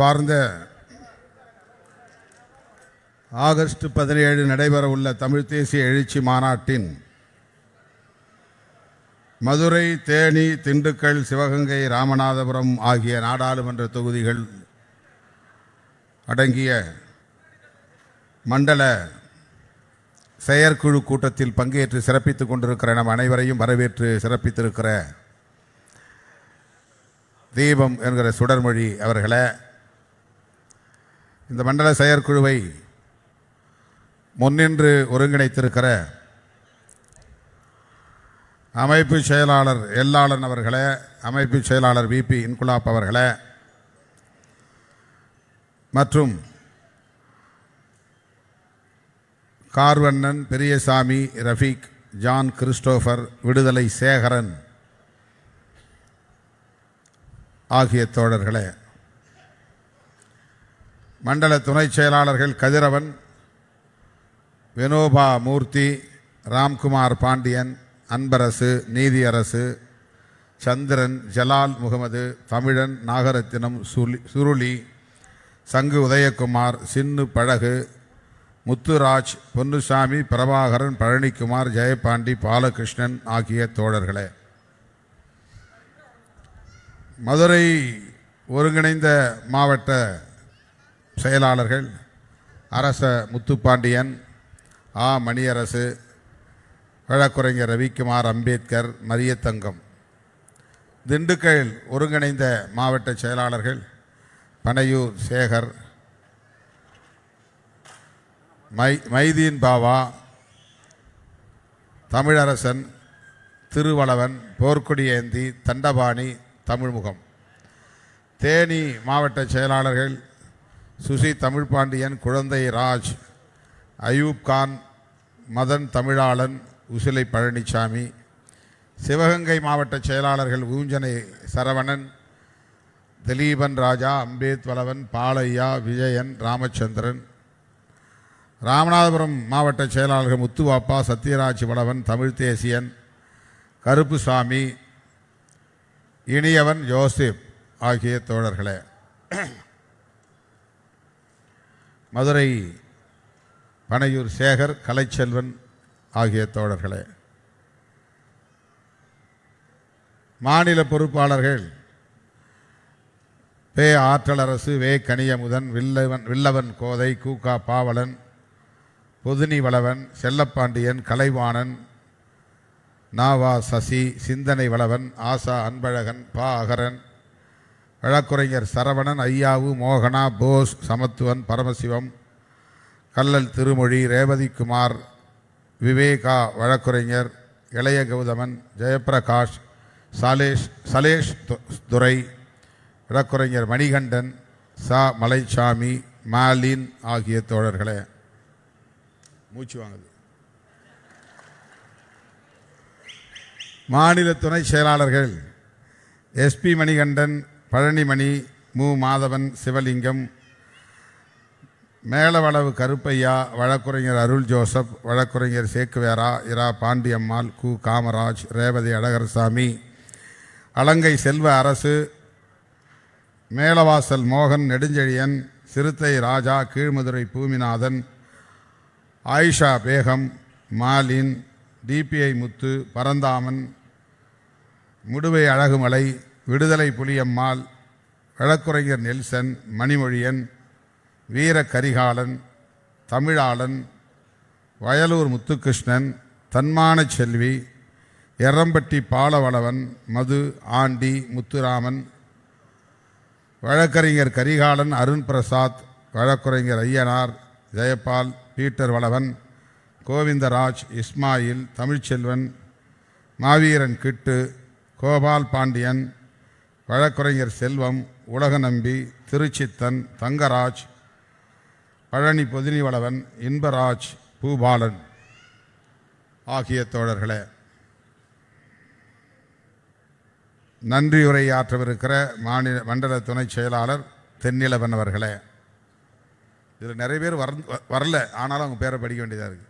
பார்ந்த August 17 நடைபெற உள்ள தமிழ் தேசிய எழுச்சி மாநாட்டின் மதுரை, தேனி, திண்டுக்கல், சிவகங்கை, ராமநாதபுரம் ஆகிய நாடாளுமன்ற தொகுதிகள் அடங்கிய மண்டல செயற்குழு கூட்டத்தில் பங்கேற்று சிறப்பித்துக் கொண்டிருக்கிற நம் அனைவரையும் வரவேற்று சிறப்பித்திருக்கிற தீபம் என்கிற சுடர்மொழி அவர்களே, இந்த மண்டல செயற்குழுவை முன்னின்று ஒருங்கிணைத்திருக்கிற அமைப்பு செயலாளர் எல்லாளன் அவர்களே, அமைப்பு செயலாளர் விபி இன்குலாப் அவர்களே, மற்றும் கார்வண்ணன், பெரியசாமி, ரஃபீக், ஜான் கிறிஸ்டோபர், விடுதலை சேகரன் ஆகிய தோழர்களே, மண்டல துணை செயலாளர்கள் கதிரவன், வினோபா மூர்த்தி, ராம்குமார் பாண்டியன், அன்பரசு, நீதியரசு, சந்திரன், ஜலால் முகமது, தமிழன், நாகரத்தினம், சுருளி, சங்கு உதயகுமார், சின்னு பழகு, முத்துராஜ், பொன்னுசாமி, பிரபாகரன், பழனிக்குமார், ஜெயபாண்டி, பாலகிருஷ்ணன் ஆகிய தோழர்களே, மதுரை ஒருங்கிணைந்த மாவட்ட செயலாளர்கள் அரச முத்துப்பாண்டியன், ஆ மணியரசு, வழக்குரைஞர் ரவிக்குமார், அம்பேத்கர், மரியத்தங்கம், திண்டுக்கல் ஒருங்கிணைந்த மாவட்ட செயலாளர்கள் பனையூர் சேகர், மைதீன் பாவா, தமிழரசன், திருவளவன், போர்க்கொடியேந்தி, தண்டபாணி, தமிழ்முகம், தேனி மாவட்ட செயலாளர்கள் சுசி தமிழ்பாண்டியன், குழந்தை ராஜ், அயூப் கான், மதன் தமிழாளன், உசிலை பழனிசாமி, சிவகங்கை மாவட்ட செயலாளர்கள் ஊஞ்சனை சரவணன், திலீபன் ராஜா, அம்பேத் வளவன், பாலையா, விஜயன், ராமச்சந்திரன், ராமநாதபுரம் மாவட்ட செயலாளர்கள் முத்துவாப்பா, சத்யராஜ் வளவன், தமிழ் தேசியன், கருப்புசாமி, இனியவன், ஜோசப் ஆகிய தோழர்களே, மதுரை பனையூர் சேகர், கலைச்செல்வன் ஆகிய தோழர்களே, மாநில பொறுப்பாளர்கள் பே ஆற்றலரசு, வே கனியமுதன், வில்லவன் கோதை, கூகா பாவலன், பொதுனி வளவன், செல்லப்பாண்டியன், கலைவாணன், நாவா சசி, சிந்தனை வளவன், ஆசா அன்பழகன், பா அகரன், வழக்குரைஞர் சரவணன், ஐயாவு, மோகனா, போஸ், சமத்துவன், பரமசிவம், கல்லல் திருமொழி, ரேவதிக்குமார், விவேகா, வழக்குரைஞர் இளைய கௌதமன், ஜெயப்பிரகாஷ், சலேஷ் துரை, வழக்குரைஞர் மணிகண்டன், சா மலைச்சாமி, மாலின் ஆகிய தோழர்களே, மூச்சு வாங்குது. மாநில துணை செயலாளர்கள் எஸ்பி மணிகண்டன், பழனிமணி, மு மாதவன், சிவலிங்கம், மேலவளவு கருப்பையா, வழக்குரைஞர் அருள் ஜோசப், வழக்குரைஞர் சேக்குவேரா, இரா பாண்டியம்மாள், கு காமராஜ், ரேவதி அழகர்சாமி, அலங்கை செல்வ அரசு, மேலவாசல் மோகன், நெடுஞ்செழியன், சிறுத்தை ராஜா, கீழ்மதுரை பூமிநாதன், ஆயிஷா பேகம், மாலின், டிபிஐ முத்து, பரந்தாமன், முடுவை அழகுமலை, விடுதலை புலியம்மாள், வழக்குரைஞர் நெல்சன், மணிமொழியன், வீர கரிகாலன், தமிழாளன், வயலூர் முத்துகிருஷ்ணன், தன்மான செல்வி, எரம்பட்டி பாலவளவன், மது, ஆண்டி, முத்துராமன், வழக்கறிஞர் கரிகாலன், அருண் பிரசாத், வழக்குரைஞர் ஐயனார், ஜெயபால், பீட்டர் வளவன், கோவிந்தராஜ், இஸ்மாயில், தமிழ்ச்செல்வன், மாவீரன் கிட்டு, கோபால் பாண்டியன், வழக்குரைஞர் செல்வம், உலகநம்பி, திருச்சித்தன், தங்கராஜ், பழனி பொதினிவளவன், இன்பராஜ், பூபாலன் ஆகிய தோழர்களே, நன்றியுரையாற்றவிருக்கிற மண்டல துணை செயலாளர் தென்னிலவன் அவர்களே. இதில் நிறைய பேர் வரல, ஆனாலும் அவங்க பேரை படிக்க வேண்டியதாக இருக்கு.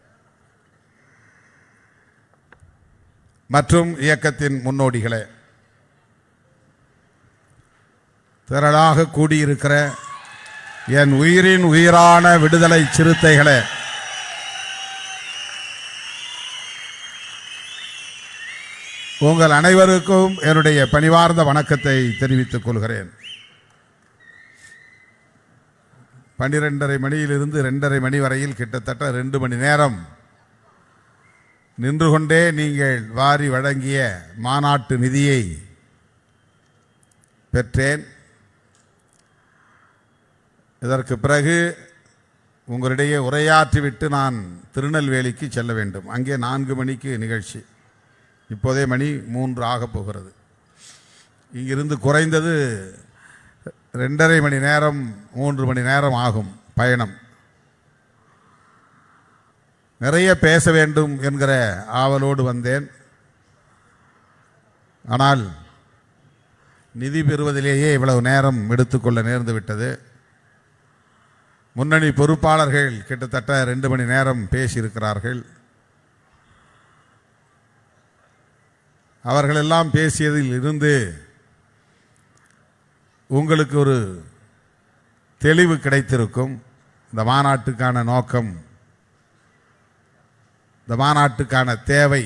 மற்றும் இயக்கத்தின் முன்னோடிகளே, திரளாக கூடியிருக்கிற என் உயிரின் உயிரான விடுதலை சிறுத்தைகளே, உங்கள் அனைவருக்கும் என்னுடைய பணிவார்ந்த வணக்கத்தை தெரிவித்துக் கொள்கிறேன். 12:30 மணியிலிருந்து 2:30 மணி வரையில் கிட்டத்தட்ட 2 மணி நேரம் நின்று கொண்டே நீங்கள் வாரி வழங்கிய மாநாட்டு நிதியை பெற்றேன். இதற்கு பிறகு உங்களிடையே உரையாற்றிவிட்டு நான் திருநெல்வேலிக்கு செல்ல வேண்டும். அங்கே 4 மணிக்கு நிகழ்ச்சி. இப்போதே மணி 3 ஆகப் போகிறது. இங்கிருந்து குறைந்தது 2:30 மணி நேரம் 3 மணி நேரம் ஆகும் பயணம். நிறைய பேச வேண்டும் என்கிற ஆவலோடு வந்தேன். ஆனால் நிதி பெறுவதிலேயே இவ்வளவு நேரம் எடுத்துக்கொள்ள நேர்ந்து விட்டது. முன்னணி பொறுப்பாளர்கள் கிட்டத்தட்ட 2 மணி நேரம் பேசியிருக்கிறார்கள். அவர்களெல்லாம் பேசியதில் இருந்து உங்களுக்கு ஒரு தெளிவு கிடைத்திருக்கும். இந்த மாநாட்டுக்கான நோக்கம், இந்த மாநாட்டுக்கான தேவை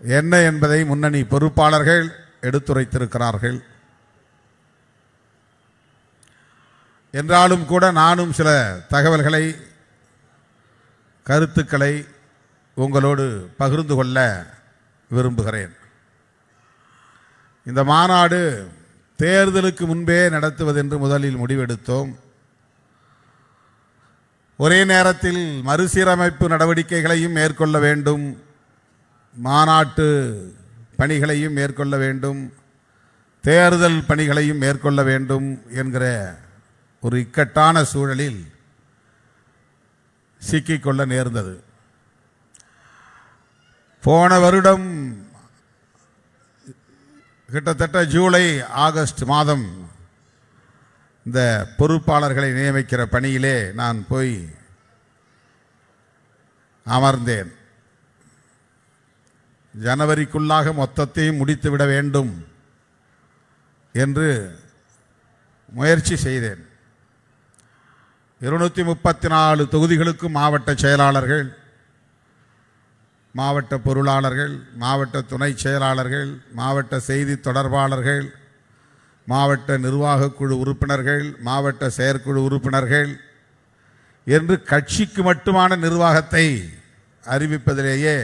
என்ன என்பதை முன்னணி பொறுப்பாளர்கள் எடுத்துரைத்திருக்கிறார்கள். என்றாலும் கூட நானும் சில தகவல்களை, கருத்துக்களை உங்களோடு பகிர்ந்து கொள்ள விரும்புகிறேன். இந்த மாநாடு தேர்தலுக்கு முன்பே நடத்துவதென்று முதலில் முடிவெடுத்தோம். ஒரே நேரத்தில் மறுசீரமைப்பு நடவடிக்கைகளையும் மேற்கொள்ள வேண்டும், மாநாட்டு பணிகளையும் மேற்கொள்ள வேண்டும், தேர்தல் பணிகளையும் மேற்கொள்ள வேண்டும் என்கிற ஒரு இக்கட்டான சூழலில் சிக்கிக்கொள்ள நேர்ந்தது. போன வருடம் கிட்டத்தட்ட ஜூலை ஆகஸ்ட் மாதம் இந்த பொறுப்பாளர்களை நியமிக்கிற பணியிலே நான் போய் அமர்ந்தேன். ஜனவரிக்குள்ளாக மொத்தத்தையும் முடித்துவிட வேண்டும் என்று முயற்சி செய்தேன். 234 தொகுதிகளுக்கும் மாவட்ட செயலாளர்கள், மாவட்ட பொருளாளர்கள், மாவட்ட துணை செயலாளர்கள், மாவட்ட செய்தி தொடர்பாளர்கள், மாவட்ட நிர்வாக குழு உறுப்பினர்கள், மாவட்ட செயற்குழு உறுப்பினர்கள் என்று கட்சிக்கு மட்டுமான நிர்வாகத்தை அறிவிப்பதிலேயே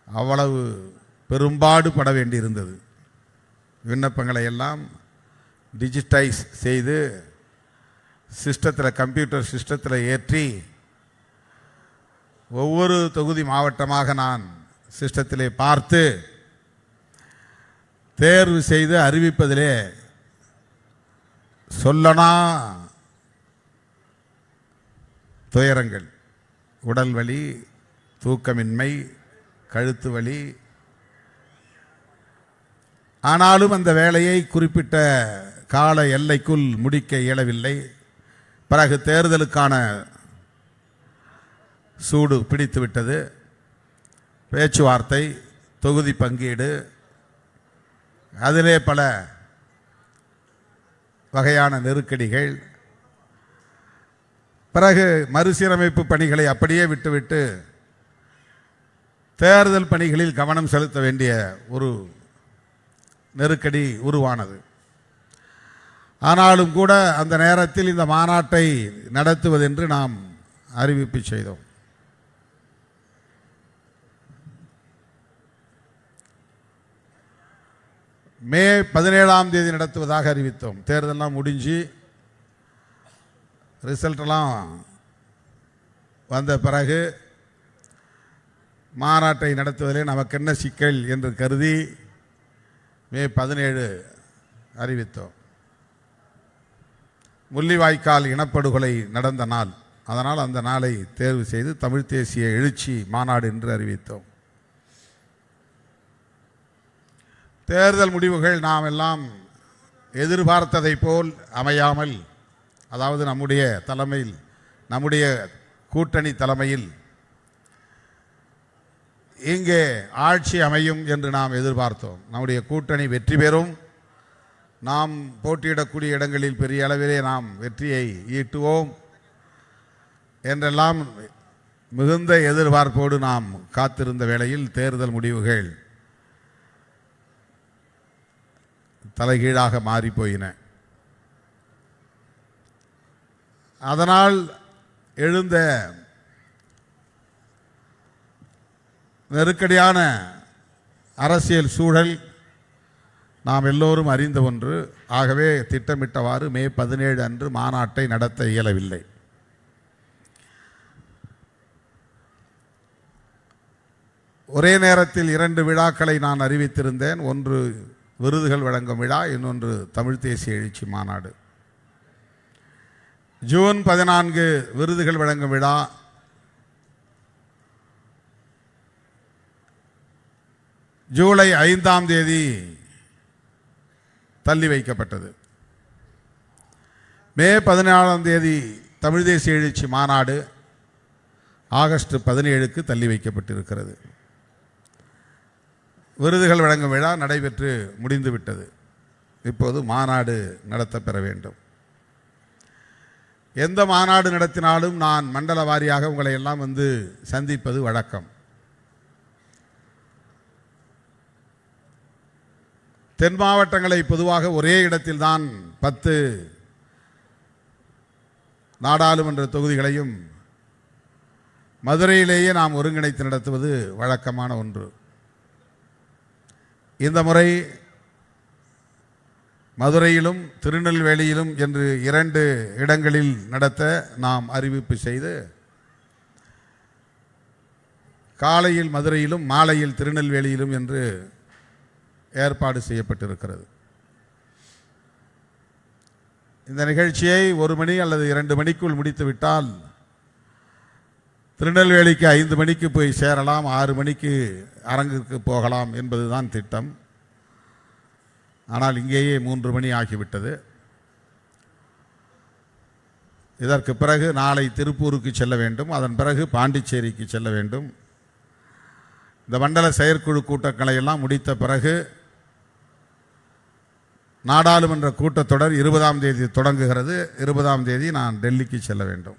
அவ்வளவு பெரும்பாடு பட வேண்டியிருந்தது. விண்ணப்பங்களை எல்லாம் டிஜிட்டைஸ் செய்து சிஸ்டத்தில், கம்ப்யூட்டர் சிஸ்டத்தில் ஏற்றி ஒவ்வொரு தொகுதி மாவட்டமாக நான் சிஸ்டத்திலே பார்த்து தேர்வு செய்து அறிவிப்பதிலே சொல்லனா துயரங்கள், உடல் வலி, தூக்கமின்மை, கழுத்து வலி. ஆனாலும் அந்த வேலையை குறிப்பிட்ட கால எல்லைக்குள் முடிக்க இயலவில்லை. பிறகு தேர்தலுக்கான சூடு பிடித்து விட்டது. பேச்சுவார்த்தை, தொகுதி பங்கீடு, அதிலே பல வகையான நெருக்கடிகள். பிறகு மறுசீரமைப்பு பணிகளை அப்படியே விட்டுவிட்டு தேர்தல் பணிகளில் கவனம் செலுத்த வேண்டிய ஒரு நெருக்கடி உருவானது. ஆனாலும் கூட அந்த நேரத்தில் இந்த மாநாட்டை நடத்துவதென்று நாம் அறிவிப்பு செய்தோம். மே 17ஆம் தேதி நடத்துவதாக அறிவித்தோம். தேர்தலெல்லாம் முடிஞ்சு ரிசல்ட்டெல்லாம் வந்த பிறகு மாநாட்டை நடத்துவதிலே நமக்கு என்ன சிக்கல் என்று கருதி மே 17 அறிவித்தோம். முள்ளிவாய்க்கால் இனப்படுகொலை நடந்த நாள், அதனால் அந்த நாளை தேர்வு செய்து தமிழ் தேசிய எழுச்சி மாநாடு என்று அறிவித்தோம். தேர்தல் முடிவுகள் நாம் எல்லாம் எதிர்பார்த்ததை போல் அமையாமல், அதாவது நம்முடைய தலைமையில், நம்முடைய கூட்டணி தலைமையில் இங்கே ஆட்சி அமையும் என்று நாம் எதிர்பார்த்தோம். நம்முடைய கூட்டணி வெற்றி பெறும், நாம் போட்டியிடக்கூடிய இடங்களில் பெரிய அளவிலே நாம் வெற்றியை ஈட்டுவோம் என்றெல்லாம் மிகுந்த எதிர்பார்ப்போடு நாம் காத்திருந்த வேளையில் தேர்தல் முடிவுகள் தலைகீழாக மாறிப்போயின. அதனால் எழுந்த நெருக்கடியான அரசியல் சூழல் நாம் எல்லோரும் அறிந்த ஒன்று. ஆகவே திட்டமிட்டவாறு மே 17 அன்று மாநாட்டை நடத்த இயலவில்லை. ஒரே நேரத்தில் 2 விழாக்களை நான் அறிவித்திருந்தேன். ஒன்று விருதுகள் வழங்கும் விழா, இன்னொன்று தமிழ் தேசிய எழுச்சி மாநாடு. ஜூன் 14 விருதுகள் வழங்கும் விழா, ஜூலை 5ஆம் தேதி தள்ளி வைக்கப்பட்டது. மே 14ஆம் தேதி தமிழ் தேசிய எழுச்சி மாநாடு ஆகஸ்ட் 17க்கு தள்ளி வைக்கப்பட்டிருக்கிறது. விருதுகள் வழங்கும் விழா நடைபெற்று முடிந்துவிட்டது. இப்போது மாநாடு நடத்தப்பெற வேண்டும். எந்த மாநாடு நடத்தினாலும் நான் மண்டல வாரியாக உங்களை எல்லாம் வந்து சந்திப்பது வழக்கம். தென் மாவட்டங்களை பொதுவாக ஒரே இடத்தில்தான் 10 நாடாளுமன்ற தொகுதிகளையும் மதுரையிலேயே நாம் ஒருங்கிணைத்து நடத்துவது வழக்கமான ஒன்று. இந்த முறை மதுரையிலும் திருநெல்வேலியிலும் என்று 2 இடங்களில் நடத்த நாம் அறிவிப்பு செய்து, காலையில் மதுரையிலும் மாலையில் திருநெல்வேலியிலும் என்று ஏற்பாடு செய்யப்பட்டிருக்கிறது. இந்த நிகழ்ச்சியை 1 மணி அல்லது 2 மணிக்குள் முடித்துவிட்டால் திருநெல்வேலிக்கு 5 மணிக்கு போய் சேரலாம், 6 மணிக்கு அரங்கிற்கு போகலாம் என்பதுதான் திட்டம். ஆனால் இங்கேயே 3 மணி ஆகிவிட்டது. இதற்கு பிறகு நாளை திருப்பூருக்கு செல்ல வேண்டும், அதன் பிறகு பாண்டிச்சேரிக்கு செல்ல வேண்டும். இந்த மண்டல செயற்குழு கூட்டங்களை எல்லாம் முடித்த பிறகு நாடாளுமன்ற கூட்டத்தொடர் 20ஆம் தேதி தொடங்குகிறது. 20ஆம் தேதி நான் டெல்லிக்கு செல்ல வேண்டும்.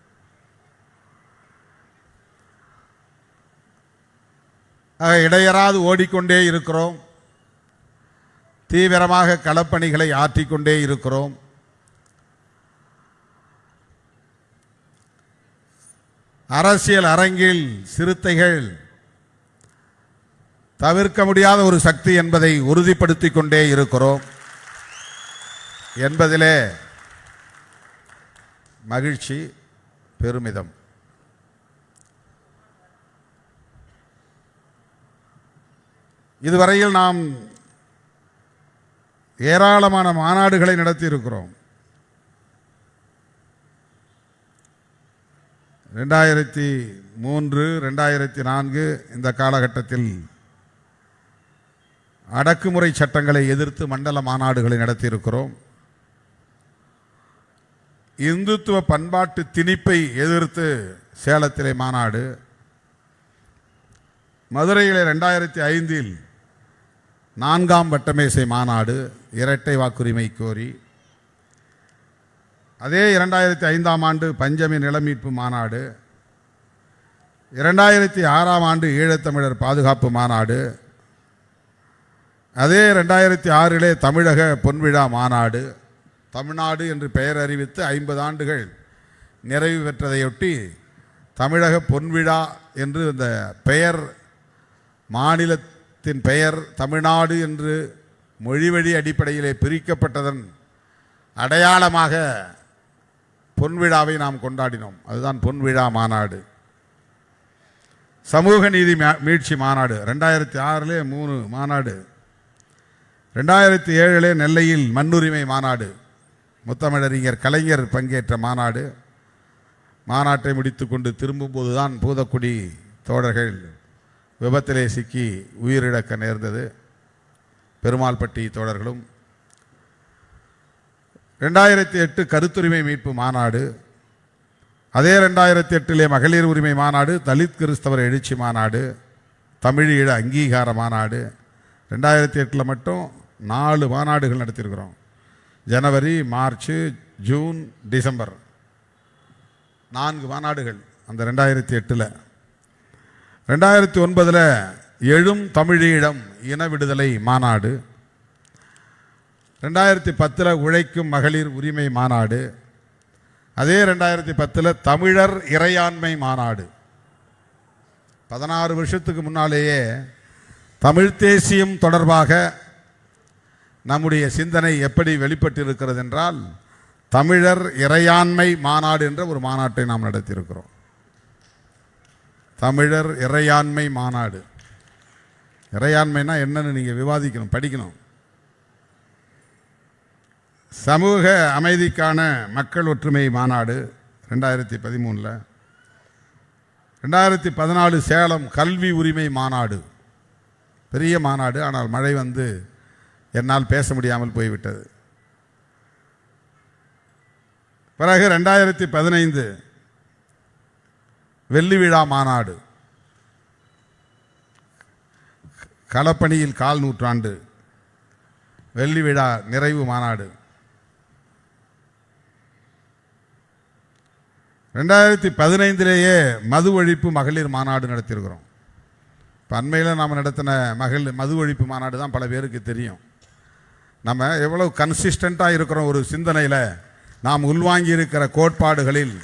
இடையறாது ஓடிக்கொண்டே இருக்கிறோம், தீவிரமாக களப்பணிகளை ஆற்றிக்கொண்டே இருக்கிறோம். அரசியல் அரங்கில் சிறுத்தைகள் தவிர்க்க முடியாத ஒரு சக்தி என்பதை உறுதிப்படுத்திக் கொண்டே இருக்கிறோம் என்பதிலே மகிழ்ச்சி, பெருமிதம். இதுவரையில் நாம் ஏராளமான மாநாடுகளை நடத்தி இருக்கிறோம். 2003, 2004 இந்த காலகட்டத்தில் அடக்குமுறை சட்டங்களை எதிர்த்து மண்டல மாநாடுகளை நடத்தியிருக்கிறோம். இந்துத்துவ பண்பாட்டு திணிப்பை எதிர்த்து சேலத்திலே மாநாடு, மதுரையிலே 2005 4ஆம் வட்டமேசை மாநாடு, இரட்டை வாக்குரிமை கோரி. அதே 2005ஆம் ஆண்டு பஞ்சமி நிலமீட்பு மாநாடு, 2006ஆம் ஆண்டு ஈழத்தமிழர் பாதுகாப்பு மாநாடு, அதே 2006 தமிழக பொன்விழா மாநாடு. தமிழ்நாடு என்று பெயர் அறிவித்து 50 ஆண்டுகள் நிறைவு பெற்றதையொட்டி தமிழக பொன்விழா என்று இந்த பெயர், மாநிலத்தின் பெயர் தமிழ்நாடு என்று மொழிவழி அடிப்படையிலே பிரிக்கப்பட்டதன் அடையாளமாக பொன்விழாவை நாம் கொண்டாடினோம். அதுதான் பொன்விழா மாநாடு. சமூக நீதி மீட்சி மாநாடு 2006 3 மாநாடு. 2007 நெல்லையில் மண்ணுரிமை மாநாடு, முத்தமிழறிஞர் கலைஞர் பங்கேற்ற மாநாடு. மாநாட்டை முடித்து கொண்டு திரும்பும்போது தான் பூதக்குடி தோழர்கள் விபத்திலே சிக்கி உயிரிழக்க நேர்ந்தது. பெருமாள்பட்டி தோழர்களும், 2008 கருத்துரிமை மீட்பு மாநாடு, அதே 2008 மகளிர் உரிமை மாநாடு, தலித் கிறிஸ்தவர் எழுச்சி மாநாடு, தமிழீழ அங்கீகார மாநாடு, 2008 மட்டும் 4 மாநாடுகள் நடத்தியிருக்கிறோம். ஜனவரி, மார்ச், ஜூன், டிசம்பர் 4 மாநாடுகள் அந்த 2008. 2009 எழும் தமிழீழம் இன விடுதலை மாநாடு, 2010 உழைக்கும் மகளிர் உரிமை மாநாடு, அதே 2010 தமிழர் இறையாண்மை மாநாடு. 16 வருஷத்துக்கு முன்னாலேயே தமிழ் தேசியம் தொடர்பாக நம்முடைய சிந்தனை எப்படி வெளிப்பட்டிருக்கிறது என்றால், தமிழர் இறையாண்மை மாநாடு என்ற ஒரு மாநாட்டை நாம் நடத்தியிருக்கிறோம். தமிழர் இறையாண்மை மாநாடு. இறையாண்மைனா என்னன்னு நீங்கள் விவாதிக்கணும், படிக்கணும். சமூக அமைதிக்கான மக்கள் ஒற்றுமை மாநாடு 2013. 2014 சேலம் கல்வி உரிமை மாநாடு, பெரிய மாநாடு. ஆனால் மழை வந்து என்னால் பேச முடியாமல் போய்விட்டது. பிறகு 2015 வெள்ளி விழா மாநாடு, களப்பணியில் 1/4 நூற்றாண்டு வெள்ளி விழா நிறைவு மாநாடு. 2015 மது ஒழிப்பு மகளிர் மாநாடு நடத்தியிருக்கிறோம். இப்போ அண்மையில் நாம் நடத்தின மது ஒழிப்பு மாநாடு தான் பல பேருக்கு தெரியும். நம்ம எவ்வளவு கன்சிஸ்டண்ட்டாக இருக்கிறோம், ஒரு சிந்தனையில் நாம் உள்வாங்கி இருக்கிற கோட்பாடுகளில்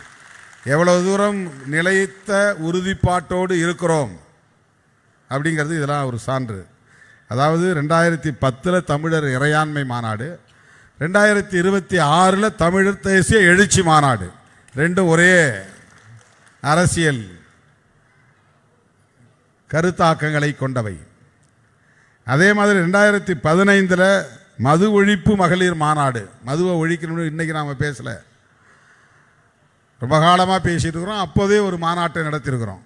எவ்வளவு தூரம் நிலைத்த உறுதிப்பாட்டோடு இருக்கிறோம் அப்படிங்கிறது இதெல்லாம் ஒரு சான்று. அதாவது 2010 தமிழர் இறையாண்மை மாநாடு, 2026 தமிழர் தேசிய எழுச்சி மாநாடு, ரெண்டும் ஒரே அரசியல் கருத்தாக்கங்களை கொண்டவை. அதே மாதிரி 2015 மது ஒழிப்பு மகளிர் மாநாடு. மதுவை ஒழிக்கணும்னு இன்றைக்கி நாம் பேசலை, ரொம்ப காலமாக பேசிட்டு இருக்கிறோம். அப்போதே ஒரு மாநாட்டை நடத்தியிருக்கிறோம்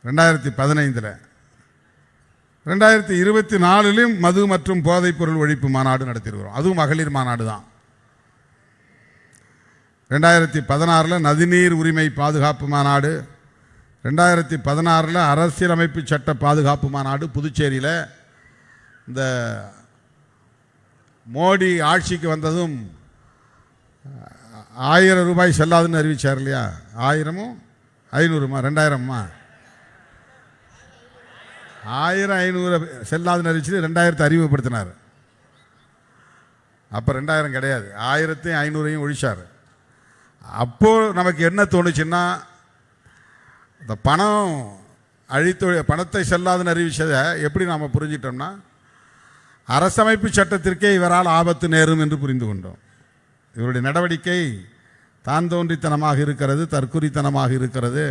2015. 2024 மது மற்றும் போதைப்பொருள் ஒழிப்பு மாநாடு நடத்தியிருக்கிறோம். அதுவும் மகளிர் மாநாடு தான். 2016 நதிநீர் உரிமை பாதுகாப்பு மாநாடு, 2016 அரசியலமைப்பு சட்ட பாதுகாப்பு மாநாடு புதுச்சேரியில். இந்த மோடி ஆட்சிக்கு வந்ததும் 1000 ரூபாய் செல்லாதுன்னு அறிவிச்சார் இல்லையா? 1000 500 2000 1500 செல்லாதுன்னு அறிவிச்சு 2000 அறிமுகப்படுத்தினார். அப்போ 2000 கிடையாது, 1500 ஒழிச்சார். அப்போ நமக்கு என்ன தோணுச்சுன்னா, இந்த பணத்தை செல்லாதுன்னு அறிவிச்சதை எப்படி நாம் புரிஞ்சிட்டோம்னா, அரசமைப்பு சட்டத்திற்கே இவரால் ஆபத்து நேரும் என்று புரிந்து கொண்டோம். இவருடைய நடவடிக்கை தான் தோன்றித்தனமாக இருக்கிறது, தற்குறித்தனமாக இருக்கிறது.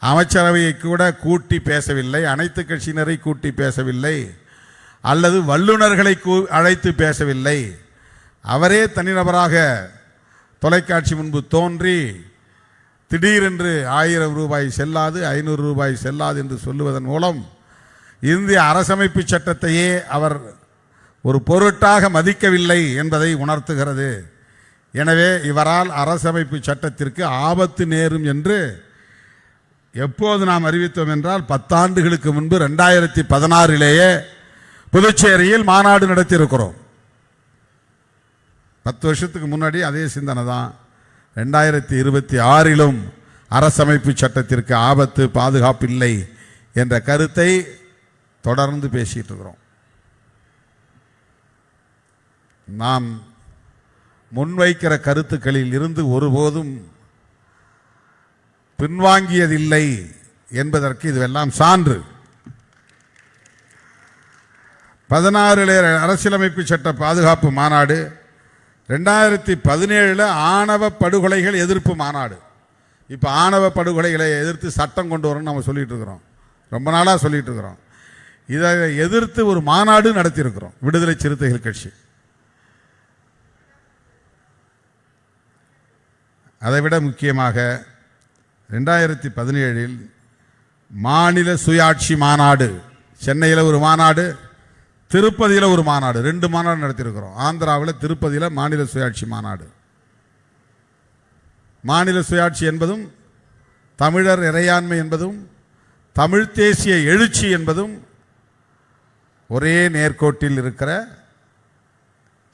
அமைச்சரவையை கூட கூட்டி பேசவில்லை, அனைத்து கட்சியினரை கூட்டி பேசவில்லை, அல்லது வல்லுநர்களை அழைத்து பேசவில்லை. அவரே தனிநபராக தொலைக்காட்சி முன்பு தோன்றி திடீரென்று 1000 ரூபாய் செல்லாது, 500 ரூபாய் செல்லாது என்று சொல்லுவதன் மூலம் இந்திய அரசமைப்பு சட்டத்தையே அவர் ஒரு பொருட்டாக மதிக்கவில்லை என்பதை உணர்த்துகிறது. எனவே இவரால் அரசமைப்பு சட்டத்திற்கு ஆபத்து நேரும் என்று எப்போது நாம் அறிவித்தோம் என்றால், 10 ஆண்டுகளுக்கு முன்பு 2016 புதுச்சேரியில் மாநாடு நடத்தியிருக்கிறோம். 10 வருஷத்துக்கு முன்னாடி அதே சிந்தனை தான். 2026 அரசமைப்பு சட்டத்திற்கு ஆபத்து, பாதுகாப்பு இல்லை என்ற கருத்தை தொடர்ந்து பேசிட்டு இருக்கிறோம். நாம் முன்வைக்கிற கருத்துக்களில் இருந்து ஒருபோதும் பின்வாங்கியதில்லை என்பதற்கு இதுவெல்லாம் சான்று. 16 அரசியலமைப்பு சட்ட பாதுகாப்பு மாநாடு, 2017 ஆணவ படுகொலைகள் எதிர்ப்பு மாநாடு. இப்போ ஆணவ படுகொலைகளை எதிர்த்து சட்டம் கொண்டு வரணும்னு நம்ம சொல்லிட்டு இருக்கிறோம், ரொம்ப நாளாக சொல்லிட்டு இருக்கிறோம். இதை எதிர்த்து ஒரு மாநாடு நடத்தியிருக்கிறோம் விடுதலை சிறுத்தைகள் கட்சி. அதைவிட முக்கியமாக 2017 மாநில சுயாட்சி மாநாடு, சென்னையில் ஒரு மாநாடு, திருப்பதியில் ஒரு மாநாடு, 2 மாநாடு நடத்தியிருக்கிறோம். ஆந்திராவில் திருப்பதியில் மாநில சுயாட்சி மாநாடு. மாநில சுயாட்சி என்பதும் தமிழர் இறையாண்மை என்பதும் தமிழ் தேசிய எழுச்சி என்பதும் ஒரே நேர்கோட்டில் இருக்கிற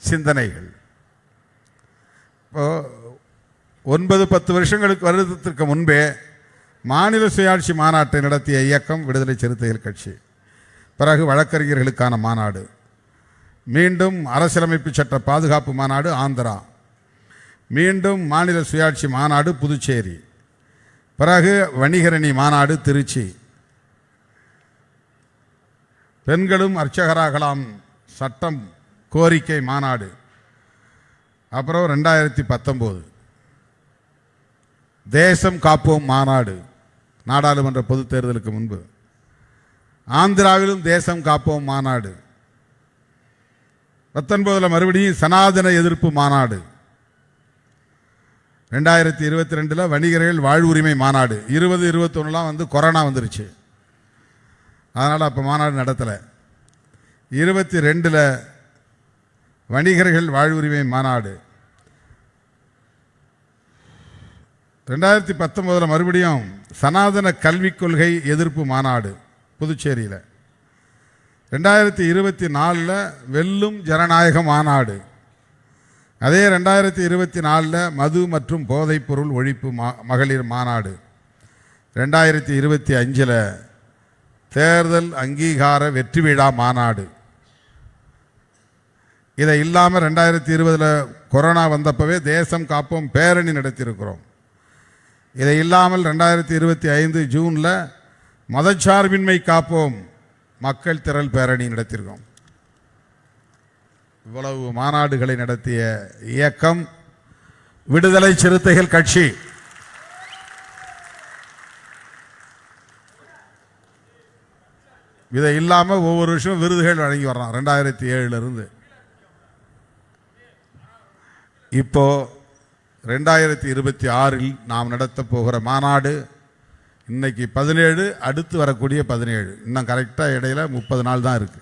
சிந்தனைகள். இப்போ 9-10 வருடத்திற்கு முன்பே மாநில சுயாட்சி மாநாட்டை நடத்திய இயக்கம் விடுதலை சிறுத்தைகள் கட்சி. பிறகு வழக்கறிஞர்களுக்கான மாநாடு, மீண்டும் அரசியலமைப்பு சட்ட பாதுகாப்பு மாநாடு ஆந்திரா, மீண்டும் மாநில சுயாட்சி மாநாடு புதுச்சேரி, பிறகு வணிகரணி மாநாடு திருச்சி, பெண்களும் அர்ச்சகராகலாம் சட்டம் கோரிக்கை மாநாடு, அப்புறம் 2019 தேசம் காப்போம் மாநாடு நாடாளுமன்ற பொதுத் தேர்தலுக்கு முன்பு. ஆந்திராவிலும் தேசம் காப்போம் மாநாடு. 19 மறுபடியும் சனாதன எதிர்ப்பு மாநாடு. 2022 வணிகர்கள் வாழ்வுரிமை மாநாடு. 2021 வந்து கொரோனா வந்துருச்சு, அதனால் அப்போ மாநாடு நடத்தலை. 22 வணிகர்கள் வாழ்வுரிமை மாநாடு. 2019 மறுபடியும் சனாதன கல்விக் கொள்கை எதிர்ப்பு மாநாடு புதுச்சேரியில். 2024 வெல்லும் ஜனநாயக மாநாடு. அதே 2024 மது மற்றும் போதைப்பொருள் ஒழிப்பு மகளிர் மாநாடு. 2025 தேர்தல் அங்கீகார வெற்றி விழா மாநாடு. இதை இல்லாமல் 2020 கொரோனா வந்தப்பவே தேசம் காப்போம் பேரணி நடத்தியிருக்கிறோம். இதை இல்லாமல் 2025 ஜூனில் மதச்சார்பின்மை காப்போம் மக்கள் திரள் பேரணி நடத்தியிருக்கோம். இவ்வளவு மாநாடுகளை நடத்திய இயக்கம் விடுதலை சிறுத்தைகள் கட்சி. இதை இல்லாமல் ஒவ்வொரு வருஷம் விருதுகள் வழங்கி வர்றோம். 2007 இருந்து இப்போ 2026 நாம் நடத்த போகிற மாநாடு இன்னைக்கு 17, அடுத்து வரக்கூடிய 17, இன்னும் கரெக்டாக இடையில 30 நாள் தான் இருக்கு.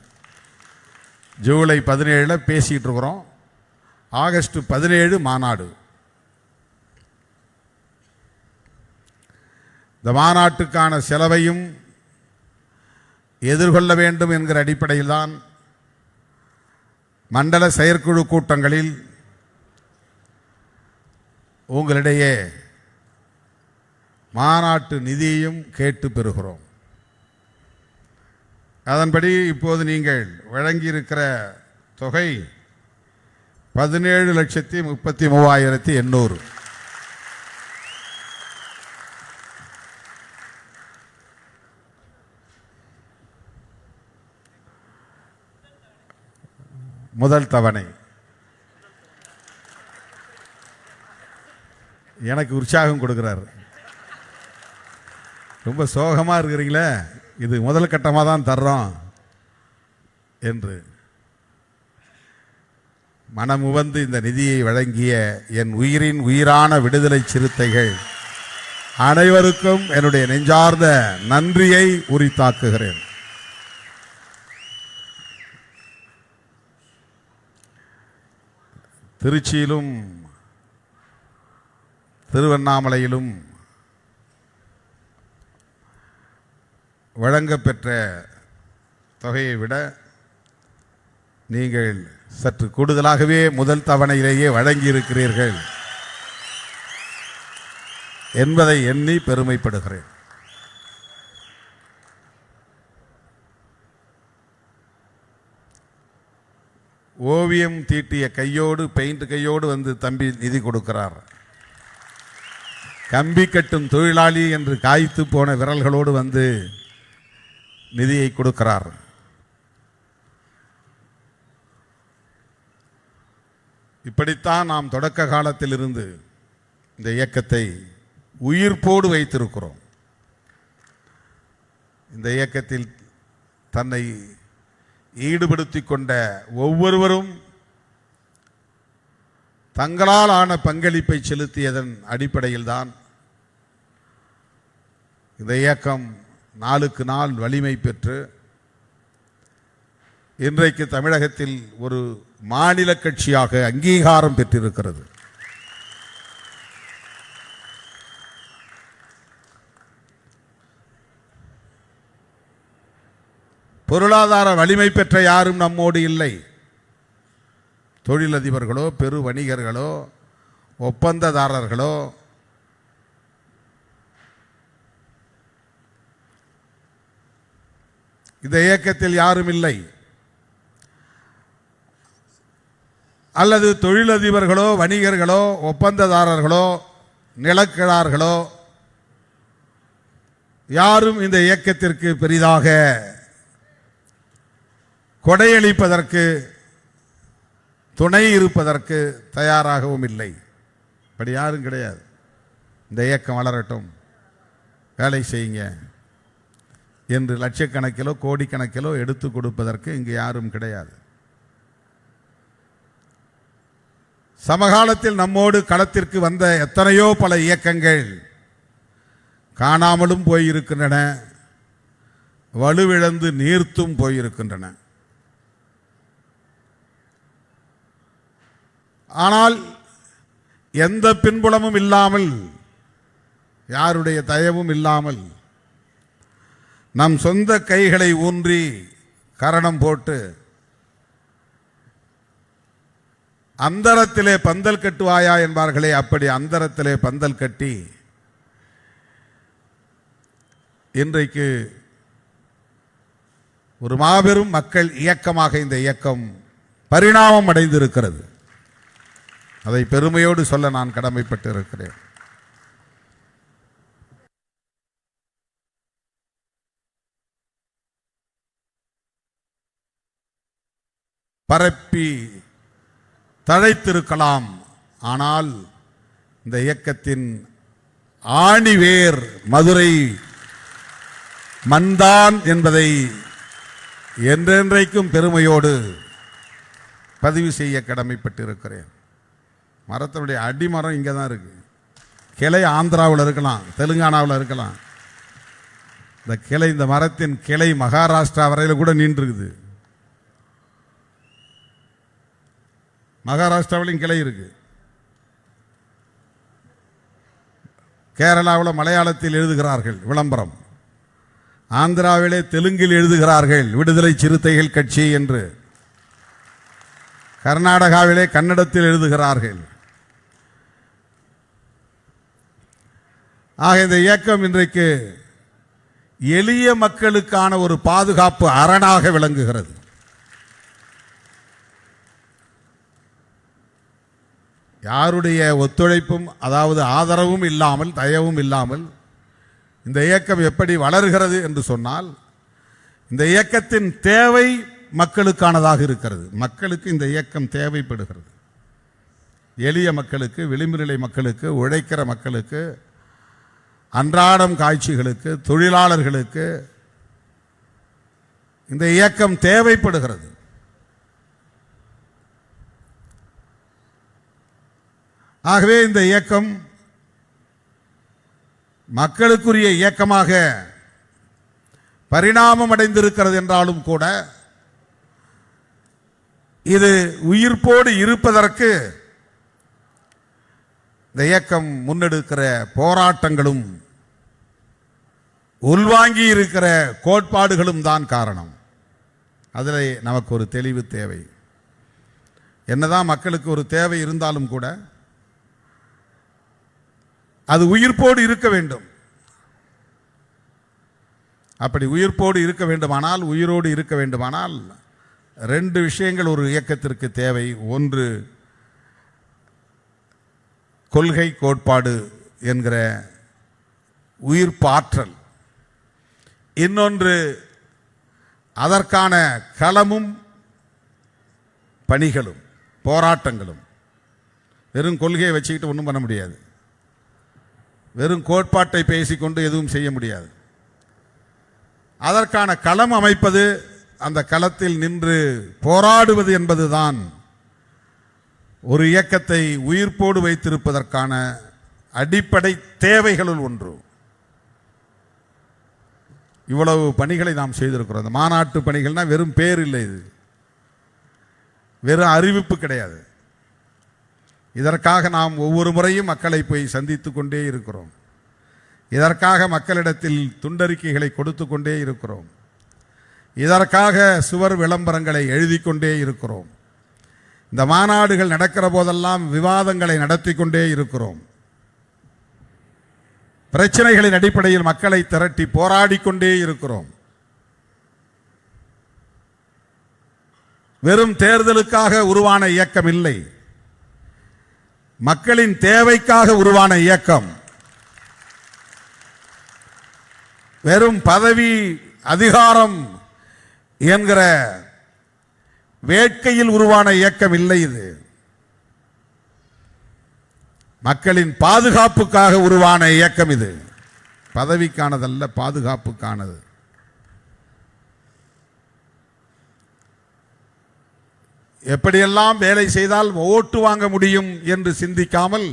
ஜூலை 17 பேசிக்கிட்டு இருக்கிறோம். ஆகஸ்ட் 17 மாநாடு. இந்த மாநாட்டுக்கான செலவையும் எதிர்கொள்ள வேண்டும் என்கிற அடிப்படையில் தான் மண்டல செயற்குழு கூட்டங்களில் உங்களிடையே மாநாட்டு நிதியையும் கேட்டு பெறுகிறோம். அதன்படி இப்போது நீங்கள் வழங்கியிருக்கிற தொகை 17,33,800. முதல் தவணை. எனக்கு உற்சாகம் கொடுக்கிறார். ரொம்ப சோகமாக இருக்கிறீங்களே, இது முதல் கட்டமாக தான் தர்றோம் என்று மனமுவந்து இந்த நிதியை வழங்கிய என் உயிரின் உயிரான விடுதலை சிறுத்தைகள் அனைவருக்கும் என்னுடைய நெஞ்சார்ந்த நன்றியை உரித்தாக்குகிறேன். திருச்சியிலும் திருவண்ணாமலையிலும் வழங்கப்பெற்ற தொகையை விட நீங்கள் சற்று கூடுதலாகவே முதல் தவணையிலேயே வழங்கியிருக்கிறீர்கள் என்பதை எண்ணி பெருமைப்படுகிறேன். ஓவியம் தீட்டிய கையோடு, பெயிண்ட் கையோடு வந்து தம்பி நிதி கொடுக்கிறார். கம்பி கட்டும் தொழிலாளி என்று காய்த்து போன விரல்களோடு வந்து நிதியை கொடுக்கிறார். இப்படித்தான் நாம் தொடக்க காலத்தில் இருந்து இந்த இயக்கத்தை உயிர்ப்போடு வைத்திருக்கிறோம். இந்த இயக்கத்தில் தன்னை ஈடுபடுத்திக் கொண்ட ஒவ்வொருவரும் தங்களால் ஆன பங்களிப்பை செலுத்தியதன் அடிப்படையில் தான் இந்த இயக்கம் நாளுக்கு நாள் வலிமை பெற்று இன்றைக்கு தமிழகத்தில் ஒரு மாநில கட்சியாக அங்கீகாரம் பெற்றிருக்கிறது. பொருளாதார வலிமை பெற்ற யாரும் நம்மோடு இல்லை. தொழிலதிபர்களோ பெரு வணிகர்களோ ஒப்பந்ததாரர்களோ இந்த இயக்கத்தில் யாரும் இல்லை. அல்லது தொழிலதிபர்களோ வணிகர்களோ ஒப்பந்ததாரர்களோ நிலக்கிழார்களோ யாரும் இந்த இயக்கத்திற்கு பெரிதாக கொடையளிப்பதற்கு துணை இருப்பதற்கு தயாராகவும் இல்லை. அப்படி யாரும் கிடையாது. இந்த இயக்கம் வளரட்டும், வேலை செய்யுங்க என்று லட்சக்கணக்கிலோ கோடிக்கணக்கிலோ எடுத்து கொடுப்பதற்கு இங்கு யாரும் கிடையாது. சமகாலத்தில் நம்மோடு களத்திற்கு வந்த எத்தனையோ பல இயக்கங்கள் காணாமலும் போயிருக்கின்றன, வலுவிழந்து நீர்த்தும் போயிருக்கின்றன. ஆனால் எந்த பின்புலமும் இல்லாமல், யாருடைய தயவும் இல்லாமல், நம் சொந்த கைகளை ஊன்றி கரணம் போட்டு அந்தரத்திலே பந்தல் கட்டுவாயா என்பார்களே, அப்படி அந்தரத்திலே பந்தல் கட்டி இன்றைக்கு ஒரு மாபெரும் மக்கள் இயக்கமாக இந்த இயக்கம் பரிணாமம் அடைந்திருக்கிறது. அதை பெருமையோடு சொல்ல நான் கடமைப்பட்டு இருக்கிறேன். பரப்பி தழைத்திருக்கலாம், ஆனால் இந்த இயக்கத்தின் ஆணிவேர் மதுரை மண்தான் என்பதை என்றென்றைக்கும் பெருமையோடு பதிவு செய்ய கடமைப்பட்டிருக்கிறேன். மரத்தினுடைய அடிமரம் இங்கே தான் இருக்கு. கிளை ஆந்திராவில் இருக்கலாம், தெலுங்கானாவில் இருக்கலாம். இந்த கிளை, இந்த மரத்தின் கிளை மகாராஷ்டிரா வரையில் கூட நின்றுருக்குது. மகாராஷ்டிராவிலும் கிளை இருக்கு. கேரளாவில் மலையாளத்தில் எழுதுகிறார்கள் விளம்பரம், ஆந்திராவிலே தெலுங்கில் எழுதுகிறார்கள் விடுதலை சிறுத்தைகள் கட்சி என்று, கர்நாடகாவிலே கன்னடத்தில் எழுதுகிறார்கள். ஆக இந்த இயக்கம் இன்றைக்கு எளிய மக்களுக்கான ஒரு பாதுகாப்பு அரணாக விளங்குகிறது. யாருடைய ஒத்துழைப்பும், அதாவது ஆதரவும் இல்லாமல், தயவும் இல்லாமல் இந்த இயக்கம் எப்படி வளர்கிறது என்று சொன்னால், இந்த இயக்கத்தின் தேவை மக்களுக்கானதாக இருக்கிறது. மக்களுக்கு இந்த இயக்கம் தேவைப்படுகிறது. எளிய மக்களுக்கு, விளிம்பு நிலை மக்களுக்கு, உழைக்கிற மக்களுக்கு, அன்றாடம் காட்சிகளுக்கு, தொழிலாளர்களுக்கு இந்த இயக்கம் தேவைப்படுகிறது. ஆகவே இந்த இயக்கம் மக்களுக்குரிய இயக்கமாக பரிணாமம் அடைந்திருக்கிறது என்றாலும் கூட, இது உயிர்ப்போடு இருப்பதற்கு இந்த இயக்கம் முன்னெடுக்கிற போராட்டங்களும் உள்வாங்கி இருக்கிற கோட்பாடுகளும் தான் காரணம். அதில் நமக்கு ஒரு தெளிவு தேவை. என்னதான் மக்களுக்கு ஒரு தேவை இருந்தாலும் கூட அது உயிர்ப்போடு இருக்க வேண்டும். அப்படி உயிர்ப்போடு இருக்க வேண்டுமானால், உயிரோடு இருக்க வேண்டுமானால், ரெண்டு விஷயங்கள் ஒரு இயக்கத்திற்கு தேவை. ஒன்று கொள்கை கோட்பாடு என்கிற உயிர்ப்பாற்றல், இன்னொன்று அதற்கான களமும் பணிகளும் போராட்டங்களும். வெறும் கொள்கையை வச்சுக்கிட்டு ஒன்றும் பண்ண முடியாது. வெறும் கோட்பாட்டை பேசிக்கொண்டு எதுவும் செய்ய முடியாது. அதற்கான களம் அமைப்பது, அந்த களத்தில் நின்று போராடுவது என்பதுதான் ஒரு இயக்கத்தை உயிர்ப்போடு வைத்திருப்பதற்கான அடிப்படை தேவைகளுள் ஒன்று. இவ்வளவு பணிகளை நாம் செய்திருக்கிறோம். இந்த மாநாட்டு பணிகள்னா வெறும் பேர் இல்லை. இது வெறும் அறிவிப்பு கிடையாது. இதற்காக நாம் ஒவ்வொரு முறையும் மக்களை போய் சந்தித்து கொண்டே இருக்கிறோம். இதற்காக மக்களிடத்தில் துண்டறிக்கைகளை கொடுத்து கொண்டே இருக்கிறோம். இதற்காக சுவர் விளம்பரங்களை எழுதி கொண்டே இருக்கிறோம். இந்த மாநாடுகள் நடக்கிற போதெல்லாம் விவாதங்களை நடத்தி கொண்டே இருக்கிறோம். பிரச்சனைகளின் அடிப்படையில் மக்களை திரட்டி போராடி கொண்டே இருக்கிறோம். வெறும் தேர்தலுக்காக உருவான இயக்கம் இல்லை, மக்களின் தேவைக்காக உருவான இயக்கம். வெறும் பதவி அதிகாரம் என்கிற வேட்கையில் உருவான இயக்கம் இல்லை. இது மக்களின் பாதுகாப்புக்காக உருவான இயக்கம். இது பதவிக்கானதல்ல, பாதுகாப்புக்கானது. எப்படியெல்லாம் வேலை செய்தால் ஓட்டு வாங்க முடியும் என்று சிந்திக்காமல்,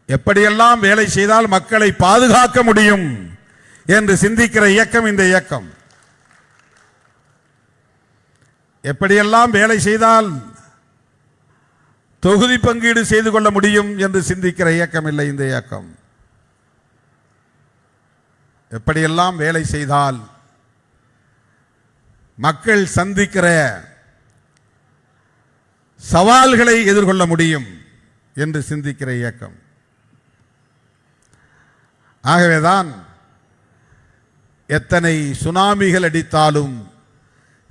எப்படியெல்லாம் வேலை செய்தால் மக்களை பாதுகாக்க முடியும் என்று சிந்திக்கிற இயக்கம் இந்த இயக்கம். எப்படியெல்லாம் வேலை செய்தால் தொகுதி பங்கீடு செய்து கொள்ள முடியும் என்று சிந்திக்கிற இயக்கம் இல்லை இந்த இயக்கம். எப்படியெல்லாம் வேலை செய்தால் மக்கள் சந்திக்கிற சவால்களை எதிர்கொள்ள முடியும் என்று சிந்திக்கிற இயக்கம். ஆகவேதான் எத்தனை சுனாமிகள் அடித்தாலும்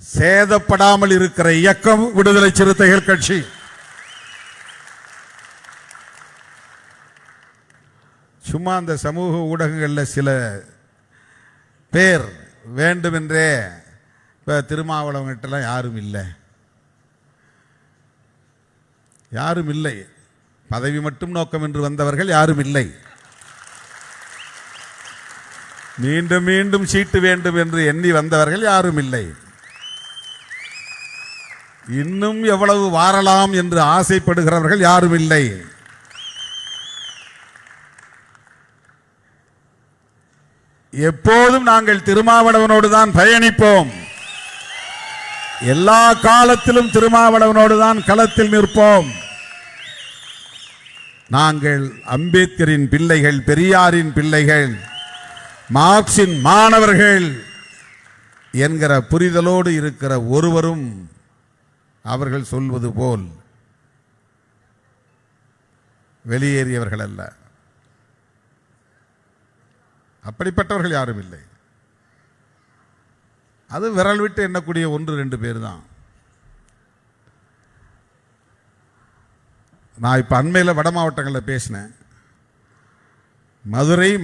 சேதப்படாமல் இருக்கிற இயக்கம் விடுதலை சிறுத்தைகள் கட்சி. சும்மா அந்த சமூக ஊடகங்களில் சில பேர் வேண்டுமென்றே இப்போ திருமாவளவன்கிட்டலாம் யாரும் இல்லை, யாரும் இல்லை, பதவி மட்டும் நோக்கம் என்று வந்தவர்கள் யாரும் இல்லை, மீண்டும் மீண்டும் சீட்டு வேண்டும் என்று எண்ணி வந்தவர்கள் யாரும் இல்லை, இன்னும் எவ்வளவு வாரலாம் என்று ஆசைப்படுகிறவர்கள் யாரும் இல்லை. எப்போதும் நாங்கள் திருமாவளவனோடு தான் பயணிப்போம். எல்லா காலத்திலும் திருமாவளவனோடு தான் களத்தில் நிற்போம். நாங்கள் அம்பேத்கரின் பிள்ளைகள், பெரியாரின் பிள்ளைகள், மார்க்சின் மாணவர்கள் என்கிற புரிதலோடு இருக்கிற ஒருவரும் அவர்கள் சொல்வது போல் வெளியேறியவர்கள் அல்ல. அப்படிப்பட்டவர்கள் யாரும் இல்லை. அது விரல் விட்டு எண்ணக்கூடிய 1-2 பேர் தான். நான் இப்போ அண்மையில் வட மாவட்டங்களில் பேசினேன்.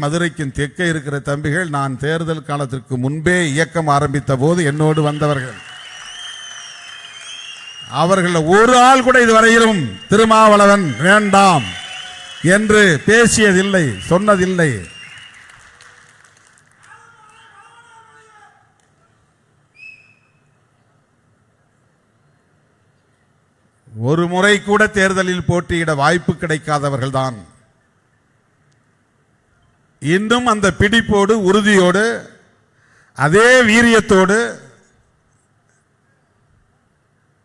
மதுரைக்கு தெற்கே இருக்கிற தம்பிகள் நான் தேர்தல் காலத்திற்கு முன்பே இயக்கம் ஆரம்பித்த போது என்னோடு வந்தவர்கள். அவர்கள் ஒரு ஆள் கூட இதுவரையிலும் திருமாவளவன் வேண்டாம் என்று பேசியதில்லை, சொன்னதில்லை. ஒரு முறை கூட தேர்தலில் போட்டியிட வாய்ப்பு கிடைக்காதவர்கள் தான் இன்னும் அந்த பிடிப்போடு, உறுதியோடு, அதே வீரியத்தோடு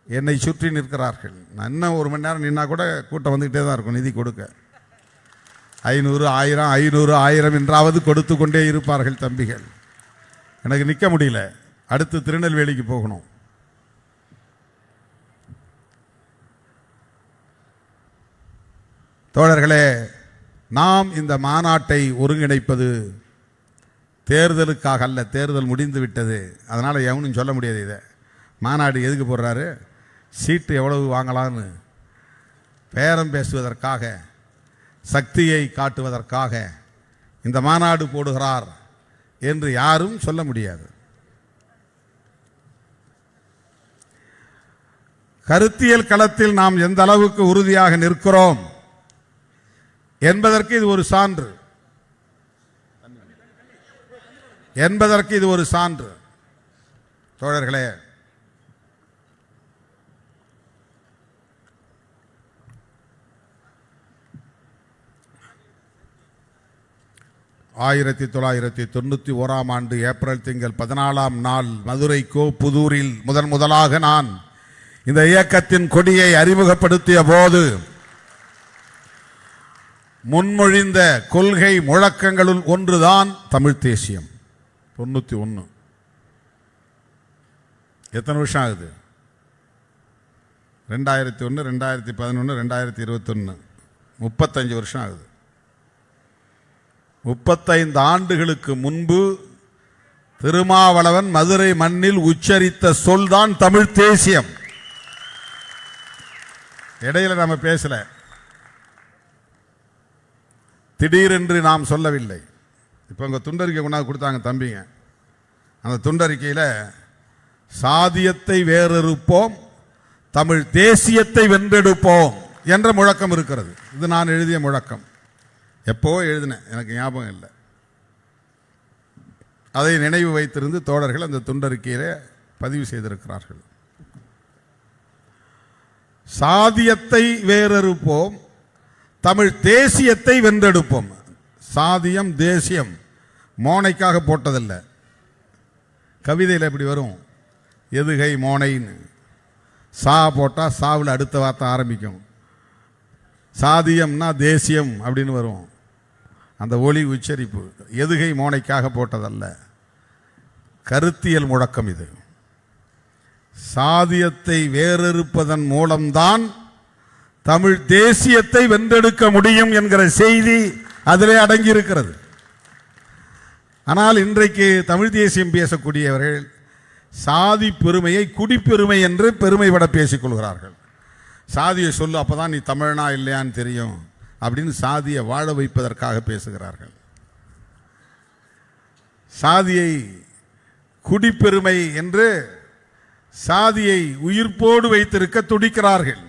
என்னை சுற்றி நிற்கிறார்கள். நான் இன்னும் 1 மணி நேரம் நின்னா கூட கூட்டம் வந்துகிட்டே தான் இருக்கும். நிதி கொடுக்க 500, 1000, 500, 1000 என்றாவது கொடுத்து கொண்டே இருப்பார்கள் தம்பிகள். எனக்கு நிற்க முடியல. அடுத்து திருநெல்வேலிக்கு போகணும். தோழர்களே, நாம் இந்த மாநாட்டை ஒருங்கிணைப்பது தேர்தலுக்காக அல்ல. தேர்தல் முடிந்து விட்டது. அதனால் எவனும் சொல்ல முடியாது. இதை மாநாடு எதுக்கு போடுறாரு, சீட்டு எவ்வளவு வாங்கலான்னு பேரம் பேசுவதற்காக, சக்தியை காட்டுவதற்காக இந்த மாநாடு போடுகிறார் என்று யாரும் சொல்ல முடியாது. கருத்தியல் களத்தில் நாம் எந்த அளவுக்கு உறுதியாக நிற்கிறோம் என்பதற்கு இது ஒரு சான்று. தோழர்களே, ஆயிரத்தி 1991 ஆண்டு ஏப்ரல் திங்கள் 14ஆம் நாள் மதுரை புதூரில் முதலாக நான் இந்த இயக்கத்தின் கொடியை அறிமுகப்படுத்திய போது முன்மொழிந்த கொள்கை முழக்கங்களுள் ஒன்றுதான் தமிழ் தேசியம். 91 எத்தனை வருஷம் ஆகுது? 2001, 2011, 2021, 35 வருஷம் ஆகுது. 35 ஆண்டுகளுக்கு முன்பு திருமாவளவன் மதுரை மண்ணில் உச்சரித்த சொல் தான் தமிழ் தேசியம். இடையில நம்ம பேசல, திடீரென்று நாம் சொல்லவில்லை. இப்போ உங்க துண்டறிக்கை கொண்டாந்து கொடுத்தாங்க தம்பிங்க. அந்த துண்டறிக்கையில் சாதியத்தை வேறறுப்போம், தமிழ் தேசியத்தை வென்றெடுப்போம் என்ற முழக்கம் இருக்கிறது. இது நான் எழுதிய முழக்கம். எப்போ எழுதினேன், எனக்கு ஞாபகம் இல்லை. அதை நினைவு வைத்திருந்து தோழர்கள் அந்த துண்டறிக்கையிலே பதிவு செய்திருக்கிறார்கள். சாதியத்தை வேறறுப்போம், தமிழ் தேசியத்தை வென்றெடுப்போம். சாதியம் தேசியம் மோனைக்காக போட்டதில்ல. கவிதையில் எப்படி வரும்? எதுகை மோனைன்னு சா போட்டால் சாவில் அடுத்த வார்த்தை ஆரம்பிக்கும். சாதியம்னா தேசியம் அப்படின்னு வரும். அந்த ஒலி உச்சரிப்பு எதுகை மோனைக்காக போட்டதல்ல, கருத்தியல் முழக்கம் இது. சாதியத்தை வேறறுப்பதன் மூலம்தான் தமிழ் தேசியத்தை வென்றெடுக்க முடியும் என்கிற செய்தி அதிலே அடங்கி இருக்கிறது. ஆனால் இன்றைக்கு தமிழ் தேசியம் பேசக்கூடியவர்கள் சாதி பெருமையை குடிப்பெருமை என்று பெருமைப்பட பேசிக் கொள்கிறார்கள். சாதியை சொல்லு, அப்பதான் நீ தமிழனா இல்லையான்னு தெரியும் அப்படின்னு சாதியை வாழ வைப்பதற்காக பேசுகிறார்கள். சாதியை குடிப்பெருமை என்று சாதியை உயிர்ப்போடு வைத்திருக்க துடிக்கிறார்கள்.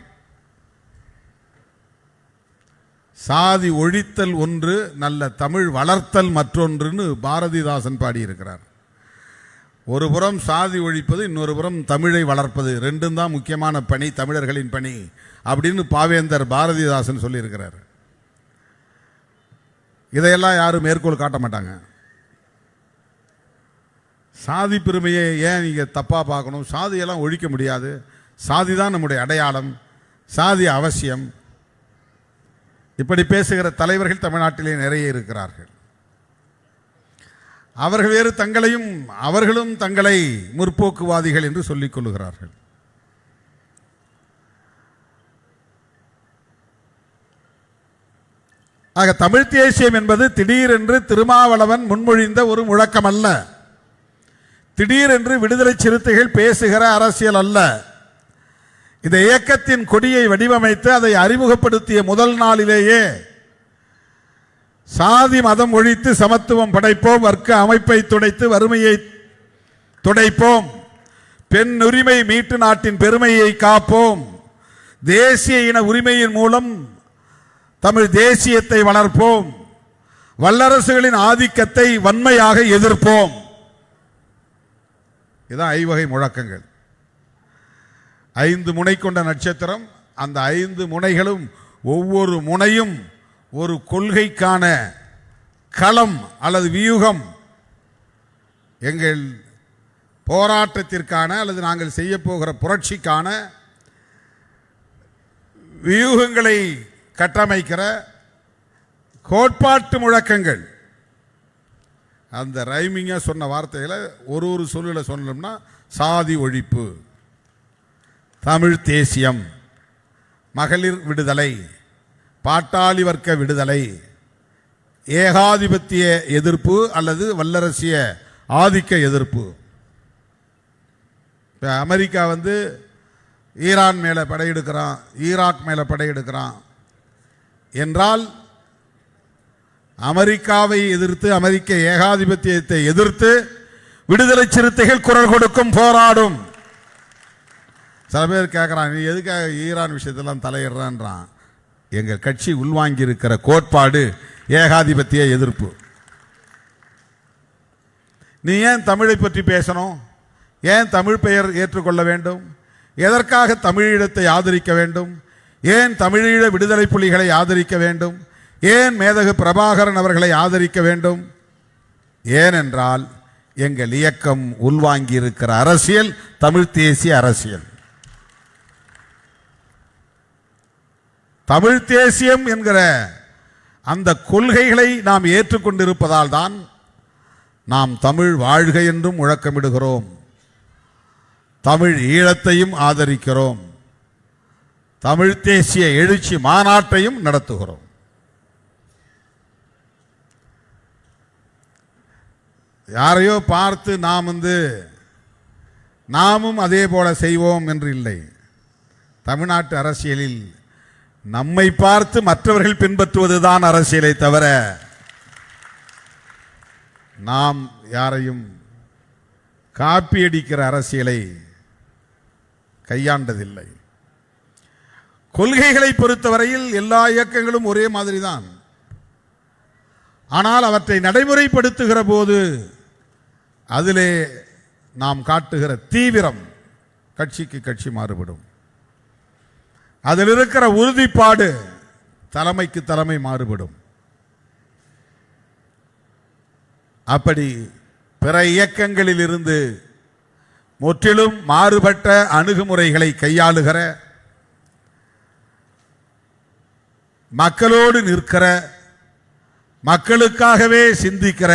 சாதி ஒழித்தல் ஒன்று, நல்ல தமிழ் வளர்த்தல் மற்றொன்றுன்னு பாரதிதாசன் பாடியிருக்கிறார். ஒரு புறம் சாதி ஒழிப்பது, இன்னொரு புறம் தமிழை வளர்ப்பது, ரெண்டும் தான் முக்கியமான பணி, தமிழர்களின் பணி அப்படின்னு பாவேந்தர் பாரதிதாசன் சொல்லியிருக்கிறார். இதையெல்லாம் யாரும் மேற்கோள் காட்ட மாட்டாங்க. சாதி பெருமையை ஏன் நீங்கள் தப்பாக பார்க்கணும்? சாதியெல்லாம் ஒழிக்க முடியாது, சாதி தான் நம்முடைய அடையாளம், சாதி அவசியம். இப்படி பேசுகிற தலைவர்கள் தமிழ்நாட்டிலே நிறைய இருக்கிறார்கள். அவர்கள் வேறு அவர்களும் தங்களை முற்போக்குவாதிகள் என்று சொல்லிக் கொள்ளுகிறார்கள். ஆக தமிழ் தேசியம் என்பது திடீரென்று திருமாவளவன் முன்மொழிந்த ஒரு முழக்கம் அல்ல. திடீரென்று விடுதலை சிறுத்தைகள் பேசுகிற அரசியல் அல்ல. இந்த இயக்கத்தின் கொடியை வடிவமைத்து அதை அறிமுகப்படுத்திய முதல் நாளிலேயே சாதி மதம் ஒழித்து சமத்துவம் படைப்போம், வர்க்க அமைப்பை துடைத்து வறுமையை துடைப்போம், பெண் உரிமை மீட்டு நாட்டின் பெருமையை காப்போம், தேசிய இன உரிமையின் மூலம் தமிழ் தேசியத்தை வளர்ப்போம், வல்லரசுகளின் ஆதிக்கத்தை வன்மையாக எதிர்ப்போம். இதான் ஐவகை முழக்கங்கள். 5 முனை கொண்ட நட்சத்திரம். அந்த 5 முனைகளும் ஒவ்வொரு முனையும் ஒரு கொள்கைக்கான களம் அல்லது வியூகம். எங்கள் போராட்டத்திற்கான அல்லது நாங்கள் செய்ய போகிற புரட்சிக்கான வியூகங்களை கட்டமைக்கிற கோட்பாட்டு முழக்கங்கள். அந்த ரைமிங்காக சொன்ன வார்த்தைகளை ஒரு சொல்லில் சொன்னோம்னா சாதி ஒழிப்பு, தமிழ் தேசியம், மகளிர் விடுதலை, பாட்டாளி வர்க்க விடுதலை, ஏகாதிபத்திய எதிர்ப்பு அல்லது வல்லரசிய ஆதிக்க எதிர்ப்பு. இப்போ அமெரிக்கா ஈரான் மேலே படையெடுக்கிறான், ஈராக் மேலே படையெடுக்கிறான் என்றால் அமெரிக்காவை எதிர்த்து, அமெரிக்க ஏகாதிபத்தியத்தை எதிர்த்து விடுதலை சிறுத்தைகள் குரல் கொடுக்கும், போராடும். சில பேர் கேட்குறான், நீ எதுக்காக ஈரான் விஷயத்தெல்லாம் தலையிடுறான்றான். எங்கள் கட்சி உள்வாங்கி இருக்கிற கோட்பாடு ஏகாதிபத்திய எதிர்ப்பு. நீ ஏன் தமிழை பற்றி பேசணும்? ஏன் தமிழ் பெயர் ஏற்றுக்கொள்ள வேண்டும்? எதற்காக தமிழீழத்தை ஆதரிக்க வேண்டும்? ஏன் தமிழீழ விடுதலை புலிகளை ஆதரிக்க வேண்டும்? ஏன் மேதகு பிரபாகரன் அவர்களை ஆதரிக்க வேண்டும்? ஏனென்றால் எங்கள் இயக்கம் உள்வாங்கி இருக்கிற அரசியல் தமிழ் தேசிய அரசியல். தமிழ் தேசியம் என்கிற அந்த கொள்கைகளை நாம் ஏற்றுக்கொண்டிருப்பதால் தான் நாம் தமிழ் வாழ்க என்றும் முழக்கமிடுகிறோம். தமிழ் ஈழத்தையும் ஆதரிக்கிறோம். தமிழ் தேசிய எழுச்சி மாநாட்டையும் நடத்துகிறோம். யாரையோ பார்த்து நாமும் அதே போல செய்வோம் என்று இல்லை. தமிழ்நாட்டு அரசியலில் நம்மை பார்த்து மற்றவர்கள் பின்பற்றுவதுதான் அரசியலை தவிர நாம் யாரையும் காப்பியடிக்கிற அரசியலை கையாண்டதில்லை. கொள்கைகளை பொறுத்தவரையில் எல்லா இயக்கங்களும் ஒரே மாதிரி தான். ஆனால் அவற்றை நடைமுறைப்படுத்துகிற போது அதிலே நாம் காட்டுகிற தீவிரம் கட்சிக்கு கட்சி மாறுபடும். அதில் இருக்கிற உறுதிப்பாடு தலைமைக்கு தலைமை மாறுபடும். அப்படி பிற இயக்கங்களில் இருந்து முற்றிலும் மாறுபட்ட அணுகுமுறைகளை கையாளுகிற, மக்களோடு நிற்கிற, மக்களுக்காகவே சிந்திக்கிற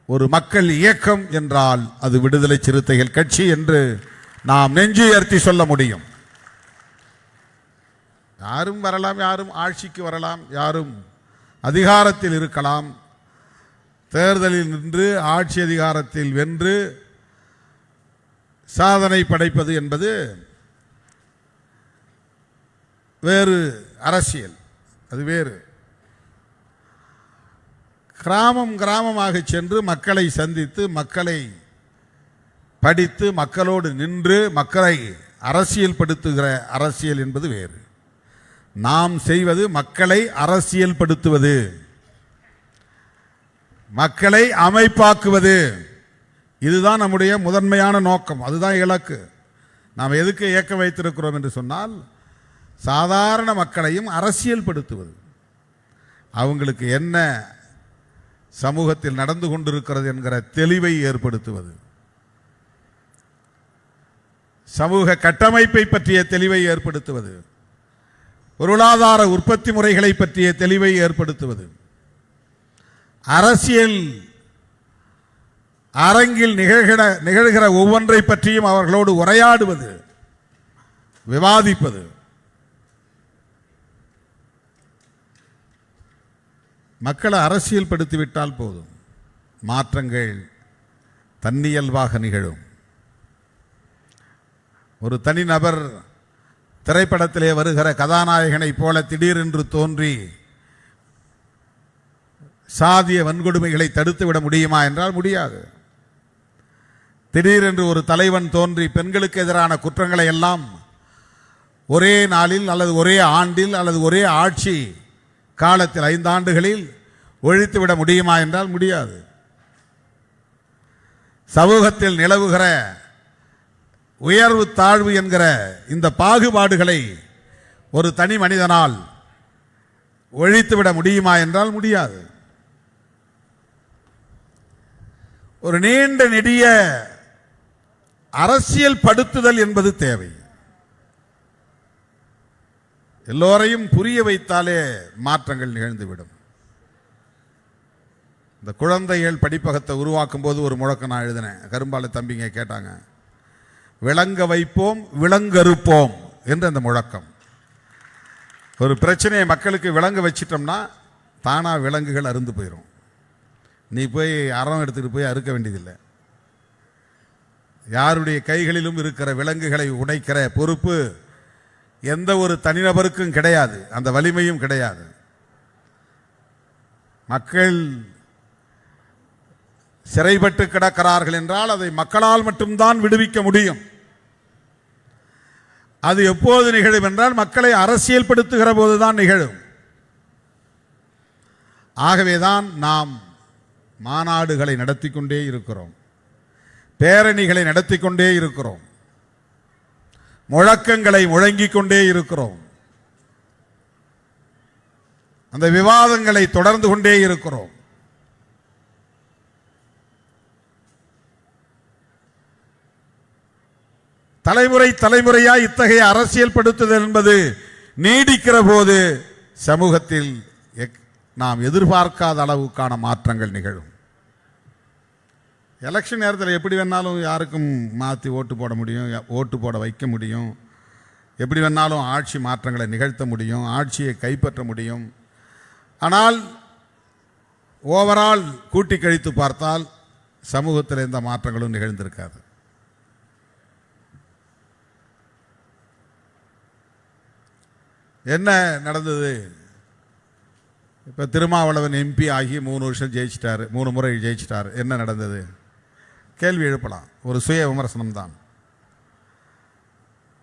ஒரு மக்கள் இயக்கம் என்றால் அது விடுதலை சிறுத்தைகள் கட்சி என்று நாம் நெஞ்சுயர்த்தி சொல்ல முடியும். யாரும் வரலாம், யாரும் ஆட்சிக்கு வரலாம், யாரும் அதிகாரத்தில் இருக்கலாம். தேர்தலில் நின்று ஆட்சி அதிகாரத்தில் வென்று சாதனை படைப்பது என்பது வேறு அரசியல், அது வேறு. கிராமம் கிராமமாக சென்று மக்களை சந்தித்து, மக்களை படித்து, மக்களோடு நின்று மக்களை அரசியல் படுத்துகிற அரசியல் என்பது வேறு. நாம் செய்வது மக்களை அரசியல் படுத்துவது, மக்களை அமைப்பாக்குவது. இதுதான் நம்முடைய முதன்மையான நோக்கம், அதுதான் இலக்கு. நாம் எதுக்கு இயக்கம் வைத்திருக்கிறோம் என்று சொன்னால், சாதாரண மக்களையும் அரசியல் படுத்துவது, அவங்களுக்கு என்ன சமூகத்தில் நடந்து கொண்டிருக்கிறது என்கிற தெளிவை ஏற்படுத்துவது, சமூக கட்டமைப்பை பற்றிய தெளிவை ஏற்படுத்துவது, பொருளாதார உற்பத்தி முறைகளை பற்றிய தெளிவை ஏற்படுத்துவது, அரசியல் அரங்கில் நிகழ்கிற ஒவ்வொன்றை பற்றியும் அவர்களோடு உரையாடுவது, விவாதிப்பது. மக்களை அரசியல் படுத்திவிட்டால் போதும், மாற்றங்கள் தன்னியல்பாக நிகழும். ஒரு தனிநபர் திரைப்படத்திலே வருகிற கதாநாயகனை போல திடீரென்று தோன்றி சாதிய வன்கொடுமைகளை தடுத்துவிட முடியுமா என்றால் முடியாது. திடீரென்று ஒரு தலைவன் தோன்றி பெண்களுக்கு எதிரான குற்றங்களை எல்லாம் ஒரே நாளில் அல்லது ஒரே ஆண்டில் அல்லது ஒரே ஆட்சி காலத்தில் 5 ஆண்டுகளில் ஒழித்துவிட முடியுமா என்றால் முடியாது. சமூகத்தில் நிலவுகிற உயர்வு தாழ்வு என்கிற இந்த பாகுபாடுகளை ஒரு தனி மனிதனால் ஒழித்துவிட முடியுமா என்றால் முடியாது. ஒரு நீண்ட நெடிய அரசியல் படுத்துதல் என்பது தேவை. எல்லோரையும் புரிய வைத்தாலே மாற்றங்கள் நிகழ்ந்துவிடும். இந்த குழந்தைகள் படிப்பகத்தை உருவாக்கும் போது ஒரு முழக்கம் நான் எழுதினேன். கரும்பாலை தம்பிங்க கேட்டாங்க, விளங்க வைப்போம் விளங்கறுப்போம் என்று அந்த முழக்கம். ஒரு பிரச்சனையை மக்களுக்கு விளங்க வச்சிட்டோம்னா தானா விலங்குகள் அருந்து போயிடும். நீ போய் அறம் எடுத்துட்டு போய் அறுக்க வேண்டியதில்லை. யாருடைய கைகளிலும் இருக்கிற விலங்குகளை உடைக்கிற பொறுப்பு எந்த ஒரு தனிநபருக்கும் கிடையாது, அந்த வலிமையும் கிடையாது. மக்கள் சிறைப்பட்டு கிடக்கிறார்கள் என்றால் அதை மக்களால் மட்டும்தான் விடுவிக்க முடியும். அது எப்போது நிகழும் என்றால் மக்களை அரசியல் படுத்துகிற போதுதான் நிகழும். ஆகவேதான் நாம் மாநாடுகளை நடத்தி கொண்டே இருக்கிறோம், பேரணிகளை நடத்தி கொண்டே இருக்கிறோம், முழக்கங்களை முழங்கிக் கொண்டே இருக்கிறோம், அந்த விவாதங்களை தொடர்ந்து கொண்டே இருக்கிறோம். தலைமுறை தலைமுறையாய் இத்தகைய அரசியல் படுத்துதல் என்பது நீடிக்கிற போது சமூகத்தில் நாம் எதிர்பார்க்காத அளவுக்கான மாற்றங்கள் நிகழும். எலெக்ஷன் நேரத்தில் எப்படி வேணாலும் யாருக்கும் மாற்றி ஓட்டு போட முடியும், ஓட்டு போட வைக்க முடியும், எப்படி வேணாலும் ஆட்சி மாற்றங்களை நிகழ்த்த முடியும், ஆட்சியை கைப்பற்ற முடியும். ஆனால் ஓவரால் கூட்டி கழித்து பார்த்தால் சமூகத்தில் எந்த மாற்றங்களும் நிகழ்ந்திருக்காது. என்ன நடந்தது? இப்போ திருமாவளவன் எம்பி ஆகி 3 வருஷம் ஜெயிச்சிட்டாரு, 3 முறை ஜெயிச்சிட்டார். என்ன நடந்தது? கேள்வி எழுப்பலாம். ஒரு சுய விமர்சனம் தான்.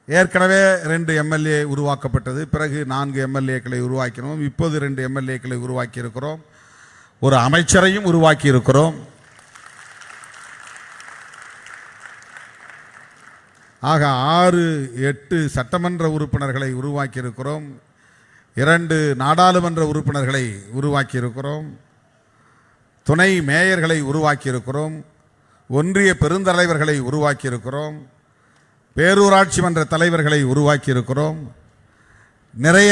ஏற்கனவே 2 எம்எல்ஏ உருவாக்கப்பட்டது, பிறகு 4 எம்எல்ஏக்களை உருவாக்கினோம், இப்போது 2 எம்எல்ஏக்களை உருவாக்கி இருக்கிறோம், ஒரு அமைச்சரையும் உருவாக்கி இருக்கிறோம். ஆக 6-8 சட்டமன்ற உறுப்பினர்களை உருவாக்கி இருக்கிறோம், 2 நாடாளுமன்ற உறுப்பினர்களை உருவாக்கி இருக்கிறோம், துணை மேயர்களை உருவாக்கி இருக்கிறோம், ஒன்றிய பெருந்தலைவர்களை உருவாக்கி இருக்கிறோம், பேரூராட்சி மன்ற தலைவர்களை உருவாக்கி இருக்கிறோம், நிறைய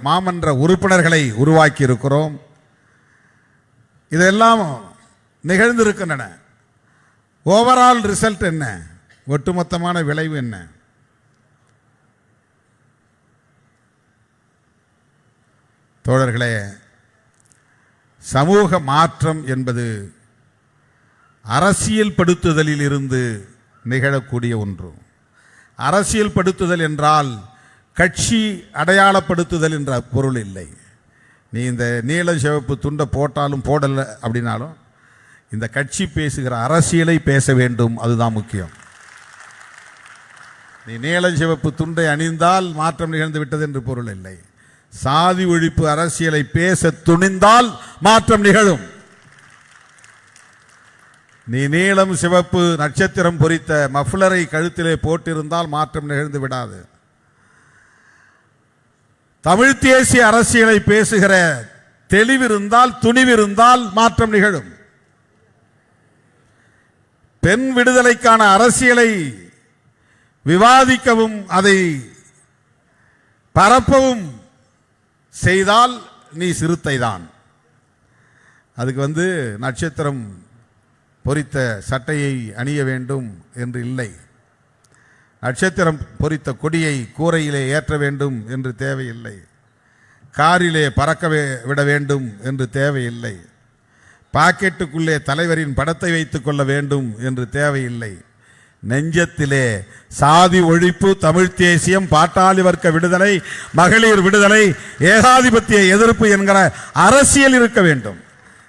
மாமன்ற உறுப்பினர்களை உருவாக்கி இருக்கிறோம். இதெல்லாம் நிகழ்ந்திருக்கின்றன. ஓவரால் ரிசல்ட் என்ன? ஒட்டுமொத்தமான விளைவு என்ன? தோழர்களே, சமூக மாற்றம் என்பது அரசியல் படுத்துதலில் இருந்து நிகழக்கூடிய ஒன்று. அரசியல் படுத்துதல் என்றால் கட்சி அடையாளப்படுத்துதல் என்ற பொருள் இல்லை. நீ இந்த நீல சிவப்பு துண்டை போட்டாலும் போடலை அப்படின்னாலும் இந்த கட்சி பேசுகிற அரசியலை பேச வேண்டும், அதுதான் முக்கியம். நீ நீல சிவப்பு துண்டை அணிந்தால் மாற்றம் நிகழ்ந்து விட்டது என்று பொருள் இல்லை. சாதி ஒழிப்பு அரசியலை பேச துணிந்தால் மாற்றம் நிகழும். நீ நீலம் சிவப்பு நட்சத்திரம் பொறித்த மஃப்ளரை கழுத்திலே போட்டிருந்தால் மாற்றம் நிகழ்ந்து விடாது. தமிழ் தேசிய அரசியலை பேசுகிற தெளிவிருந்தால், துணிவிருந்தால் மாற்றம் நிகழும். பெண் விடுதலைக்கான அரசியலை விவாதிக்கவும் அதை பரப்பவும் செய்தால் நீ சிறுத்தைதான். அதுக்கு நட்சத்திரம் பொறித்த சட்டையை அணிய வேண்டும் என்று இல்லை, நட்சத்திரம் பொறித்த கொடியை கூரையிலே ஏற்ற வேண்டும் என்று தேவையில்லை, காரிலே பறக்க விட வேண்டும் என்று தேவையில்லை, பாக்கெட்டுக்குள்ளே தலைவரின் படத்தை வைத்துக் கொள்ள வேண்டும் என்று தேவையில்லை. நெஞ்சத்திலே சாதி ஒழிப்பு, தமிழ் தேசியம், பாட்டாளி வர்க்க விடுதலை, மகளிர் விடுதலை, ஏகாதிபத்திய எதிர்ப்பு என்கிற அரசியல் இருக்க வேண்டும்.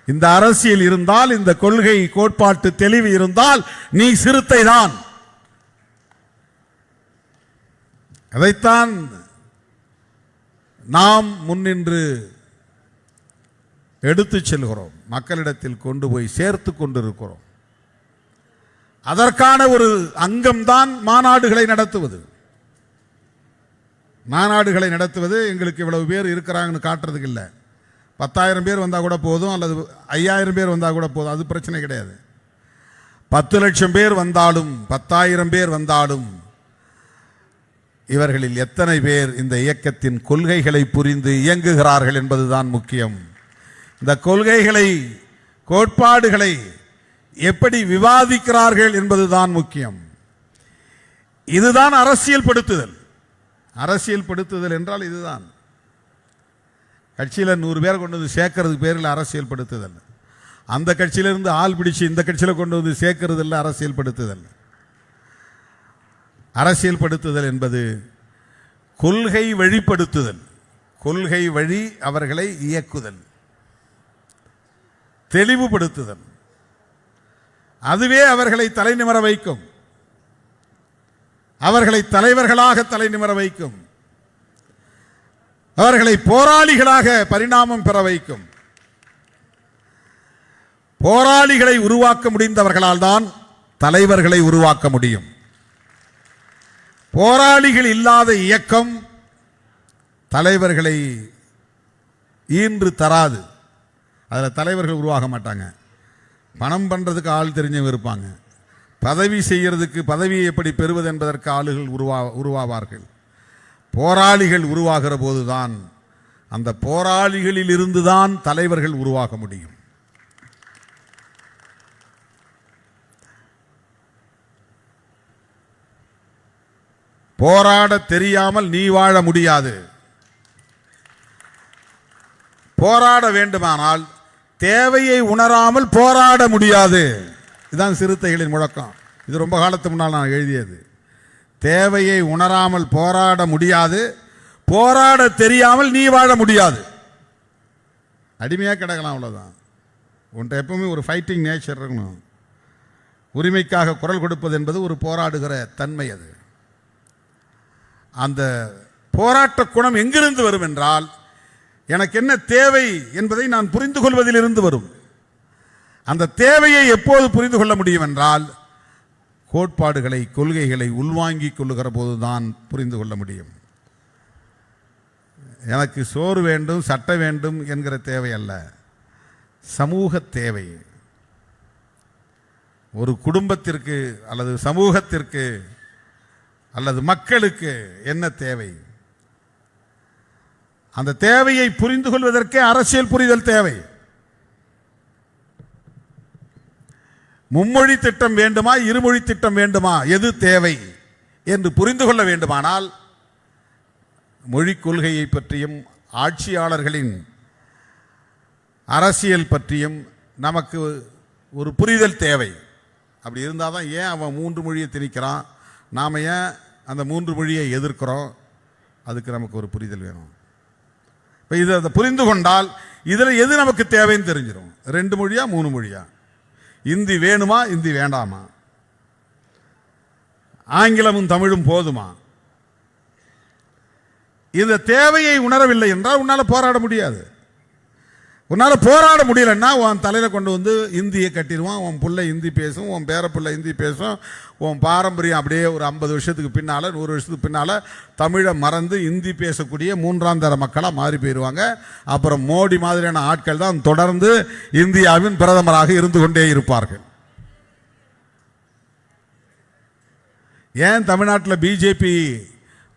இந்த அரசியல் இருந்தால், இந்த கொள்கை கோட்பாட்டு தெளிவு இருந்தால் நீ சிறுத்தை தான். அதைத்தான் நாம் முன்னின்று எடுத்துச் செல்கிறோம், மக்களிடத்தில் கொண்டு போய் சேர்த்து கொண்டிருக்கிறோம். அதற்கான ஒரு அங்கம்தான் மாநாடுகளை நடத்துவது. மாநாடுகளை நடத்துவது எங்களுக்கு இவ்வளவு பேர் இருக்கிறாங்கன்னு காட்டுறதுக்கு இல்லை. 10,000 பேர் வந்தால் கூட போதும், அல்லது 5,000 பேர் வந்தால் கூட போதும், அது பிரச்சனை கிடையாது. 10 லட்சம் பேர் வந்தாலும் 10,000 பேர் வந்தாலும் இவர்களில் எத்தனை பேர் இந்த இயக்கத்தின் கொள்கைகளை புரிந்து இயங்குகிறார்கள் என்பதுதான் முக்கியம். இந்த கொள்கைகளை, கோட்பாடுகளை எப்படி விவாதிக்கிறார்கள் என்பதுதான் முக்கியம். இதுதான் அரசியல் படுத்துதல். அரசியல் படுத்துதல் என்றால் இதுதான். கட்சியில் 100 பேரை கொண்டு வந்து சேர்க்கறதுக்கு பேரில் அரசியல் படுத்துதல். அந்த கட்சியிலிருந்து ஆள் பிடிச்சு இந்த கட்சியில் கொண்டு வந்து சேர்க்கறது இல்லை அரசியல் படுத்துதல். அரசியல் படுத்துதல் என்பது கொள்கை வழிப்படுத்துதல், கொள்கை வழி அவர்களை இயக்குதல், தெளிவுபடுத்துதல். அதுவே அவர்களை தலைநிமிர வைக்கும், அவர்களை தலைவர்களாக தலைநிமிர வைக்கும், அவர்களை போராளிகளாக பரிணாமம் பெற வைக்கும். போராளிகளை உருவாக்க முடிந்தவர்களால் தான் தலைவர்களை உருவாக்க முடியும். போராளிகள் இல்லாத இயக்கம் தலைவர்களை ஈன்று தராது. அதில் தலைவர்கள் உருவாக மாட்டாங்க. பணம் பண்ணுறதுக்கு ஆள் தெரிஞ்சவங்க இருப்பாங்க, பதவி செய்யறதுக்கு, பதவியை எப்படி பெறுவது என்பதற்கு ஆளுகள் உருவாவார்கள். போராளிகள் உருவாகிற போதுதான் அந்த போராளிகளில் இருந்துதான் தலைவர்கள் உருவாக முடியும். போராட தெரியாமல் நீ வாழ முடியாது. போராட வேண்டுமானால் தேவையை உணராமல் போராட முடியாது. இதுதான் சிறுத்தைகளின் முழக்கம். இது ரொம்ப காலத்துக்கு முன்னால் நான் எழுதியது. தேவையை உணராமல் போராட முடியாது, போராட தெரியாமல் நீ வாழ முடியாது. அடிமையாக கிடக்கலாம், அவ்வளோதான். உன்ட்ட எப்பவுமே ஒரு ஃபைட்டிங் நேச்சர் இருக்கணும். உரிமைக்காக குரல் கொடுப்பது என்பது ஒரு போராடுகிற தன்மை. அது அந்த போராட்ட குணம் எங்கிருந்து வரும் என்றால், எனக்கு என்ன தேவை என்பதை நான் புரிந்து கொள்வதிலிருந்து வரும். அந்த தேவையை எப்போது புரிந்து கொள்ள முடியும் என்றால், கோட்பாடுகளை கொள்கைகளை உள்வாங்கிக் கொள்ளுகிற போதுதான் புரிந்து கொள்ள முடியும். எனக்கு சோறு வேண்டும், சட்டை வேண்டும் என்கிற தேவை அல்ல, சமூக தேவை. ஒரு குடும்பத்திற்கு அல்லது சமூகத்திற்கு அல்லது மக்களுக்கு என்ன தேவை, அந்த தேவையை புரிந்து கொள்வதற்கே அரசியல் புரிதல் தேவை. மும்மொழி திட்டம் வேண்டுமா, இருமொழி திட்டம் வேண்டுமா, எது தேவை என்று புரிந்து கொள்ள வேண்டுமானால் மொழிக் கொள்கையை பற்றியும் ஆட்சியாளர்களின் அரசியல் பற்றியும் நமக்கு ஒரு புரிதல் தேவை. அப்படி இருந்தால் தான் ஏன் அவன் 3 மொழியை திணிக்கிறான், நாம் ஏன் அந்த 3 மொழியை எதிர்க்கிறோம், அதுக்கு நமக்கு ஒரு புரிதல் வேணும். இப்போ இதை புரிந்து கொண்டால் இதில் எது நமக்கு தேவைன்னு தெரிஞ்சிடும். 2 மொழியா 3 மொழியா, இந்தி வேணுமா இந்தி வேண்டாமா, ஆங்கிலமும் தமிழும் போதுமா. இந்த தேவையை உணரவில்லை என்றால் உன்னால் போராட முடியாது. உன்னால் போராட முடியலன்னா உன் தலையில் கொண்டு வந்து இந்தியை கட்டிடுவான். உன் பிள்ளை இந்தி பேசும், உன் பேர பிள்ளை இந்தி பேசும். உன் பாரம்பரியம் அப்படியே ஒரு 50 வருஷத்துக்கு பின்னால் 100 வருஷத்துக்கு பின்னால் தமிழை மறந்து இந்தி பேசக்கூடிய 3ஆம் தர மக்களாக மாறி போயிடுவாங்க. அப்புறம் மோடி மாதிரியான ஆட்கள் தான் தொடர்ந்து இந்தியாவின் பிரதமராக இருந்து கொண்டே இருப்பார்கள். ஏன் தமிழ்நாட்டில் பிஜேபி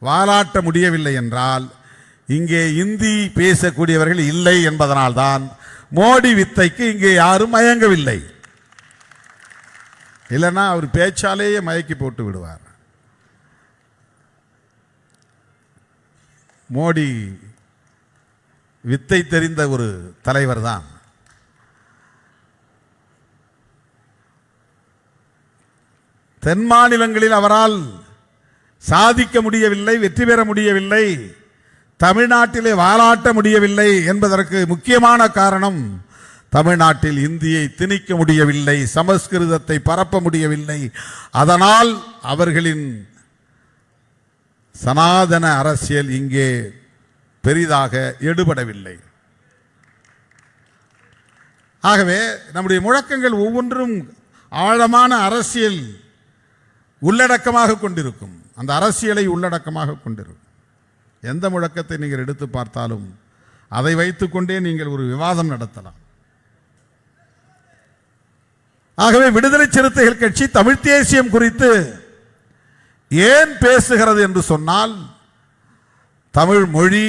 வாலாட்ட முடியவில்லை என்றால், இங்கே இந்தி பேசக்கூடியவர்கள் இல்லை என்பதனால்தான் மோடி வித்தைக்கு இங்கே யாரும் மயங்கவில்லை. இல்லைன்னா அவர் பேச்சாலேயே மயக்கி போட்டு விடுவார். மோடி வித்தை தெரிந்த ஒரு தலைவர் தான். தென் மாநிலங்களில் அவரால் சாதிக்க முடியவில்லை, வெற்றி பெற முடியவில்லை, தமிழ்நாட்டிலே வாலாட்ட முடியவில்லை என்பதற்கு முக்கியமான காரணம், தமிழ்நாட்டில் இந்தியை திணிக்க முடியவில்லை, சமஸ்கிருதத்தை பரப்ப முடியவில்லை. அதனால் அவர்களின் சனாதன அரசியல் இங்கே பெரிதாக எடுபடவில்லை. ஆகவே நம்முடைய முழக்கங்கள் ஒவ்வொன்றும் ஆழமான அரசியல் உள்ளடக்கமாக கொண்டிருக்கும். அந்த அரசியலை உள்ளடக்கமாக கொண்டிருக்கும். எந்த முழக்கத்தை நீங்கள் எடுத்து பார்த்தாலும் அதை வைத்துக்கொண்டே நீங்கள் ஒரு விவாதம் நடத்தலாம். ஆகவே விடுதலை சிறுத்தைகள் கட்சி தமிழ் தேசியம் குறித்து ஏன் பேசுகிறது என்று சொன்னால், தமிழ் மொழி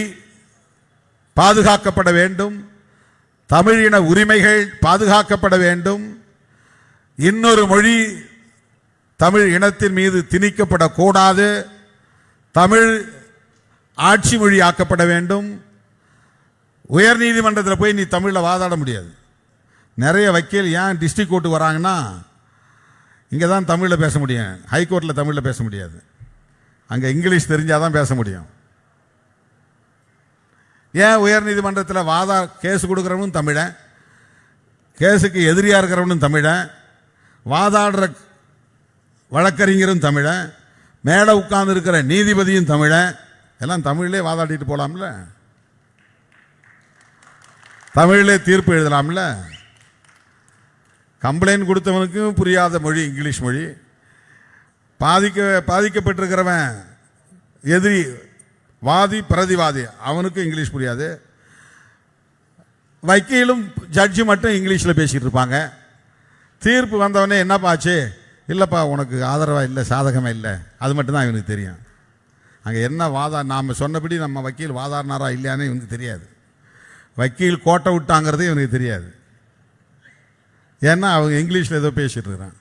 பாதுகாக்கப்பட வேண்டும், தமிழின உரிமைகள் பாதுகாக்கப்பட வேண்டும், இன்னொரு மொழி தமிழ் இனத்தின் மீது திணிக்கப்படக்கூடாது, தமிழ் ஆட்சி மொழி ஆக்கப்பட வேண்டும். உயர் நீதிமன்றத்தில் போய் நீ தமிழில் வாதாட முடியாது. நிறைய வக்கீல் ஏன் டிஸ்ட்ரிக்ட் கோர்ட்டு வராங்கன்னா, இங்கே தான் தமிழில் பேச முடியும், ஹைகோர்ட்டில் தமிழில் பேச முடியாது. அங்கே இங்கிலீஷ் தெரிஞ்சால் தான் பேச முடியும். ஏன் உயர் நீதிமன்றத்தில் கேஸு கொடுக்குறவனும் தமிழன், கேஸுக்கு எதிரியாக இருக்கிறவனும் தமிழன், வாதாடுற வழக்கறிஞரும் தமிழன், மேலே உட்கார்ந்து இருக்கிற நீதிபதியும் தமிழன், எல்லாம் தமிழிலே வாதாடிட்டு போகலாம்ல, தமிழிலே தீர்ப்பு எழுதலாம்ல. கம்ப்ளைண்ட் கொடுத்தவனுக்கும் புரியாத மொழி இங்கிலீஷ் மொழி, பாதிக்கப்பட்டிருக்கிறவன் எதிரி வாதி பிரதிவாதி அவனுக்கும் இங்கிலீஷ் புரியாது. வக்கீலும் ஜட்ஜு மட்டும் இங்கிலீஷில் பேசிகிட்டு இருப்பாங்க. தீர்ப்பு வந்தவொடனே என்னப்பா ஆச்சு, இல்லைப்பா உனக்கு ஆதரவாக இல்லை, சாதகமாக இல்லை, அது மட்டும்தான் இவனுக்கு தெரியும். அங்கே என்ன நாம் சொன்னபடி நம்ம வக்கீல் வாதாடினாரா இல்லையானே இவனுக்கு தெரியாது. வக்கீல் கோட்டை விட்டாங்கிறது இவனுக்கு தெரியாது. ஏன்னா அவங்க இங்கிலீஷில் ஏதோ பேசிட்டு இருக்கிறான்.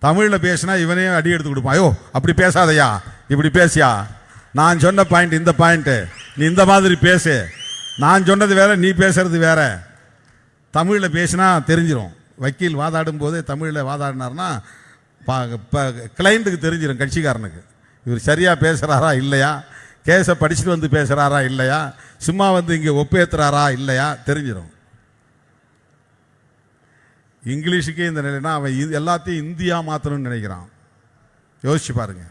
தமிழில் பேசினா இவனே அடி எடுத்து கொடுப்பான். ஐயோ அப்படி பேசாதையா, இப்படி பேசியா, நான் சொன்ன பாயிண்ட் இந்த பாயிண்ட்டு, நீ இந்த மாதிரி பேசு, நான் சொன்னது வேற நீ பேசுறது வேற. தமிழில் பேசினா தெரிஞ்சிடும். வக்கீல் வாதாடும் போதே தமிழில் வாதாடினார்னா கிளைண்ட்டுக்கு தெரிஞ்சிடும், கட்சிக்காரனுக்கு இவர் சரியாக பேசுகிறாரா இல்லையா, கேஸை படிச்சுட்டு வந்து பேசுகிறாரா இல்லையா, சும்மா வந்து இங்கே ஒப்பேற்றுறாரா இல்லையா தெரிஞ்சிடும். இங்கிலீஷுக்கே இந்த நிலைனா அவன் எல்லாத்தையும் இந்தியா மாற்றணும்னு நினைக்கிறான். யோசிச்சு பாருங்க.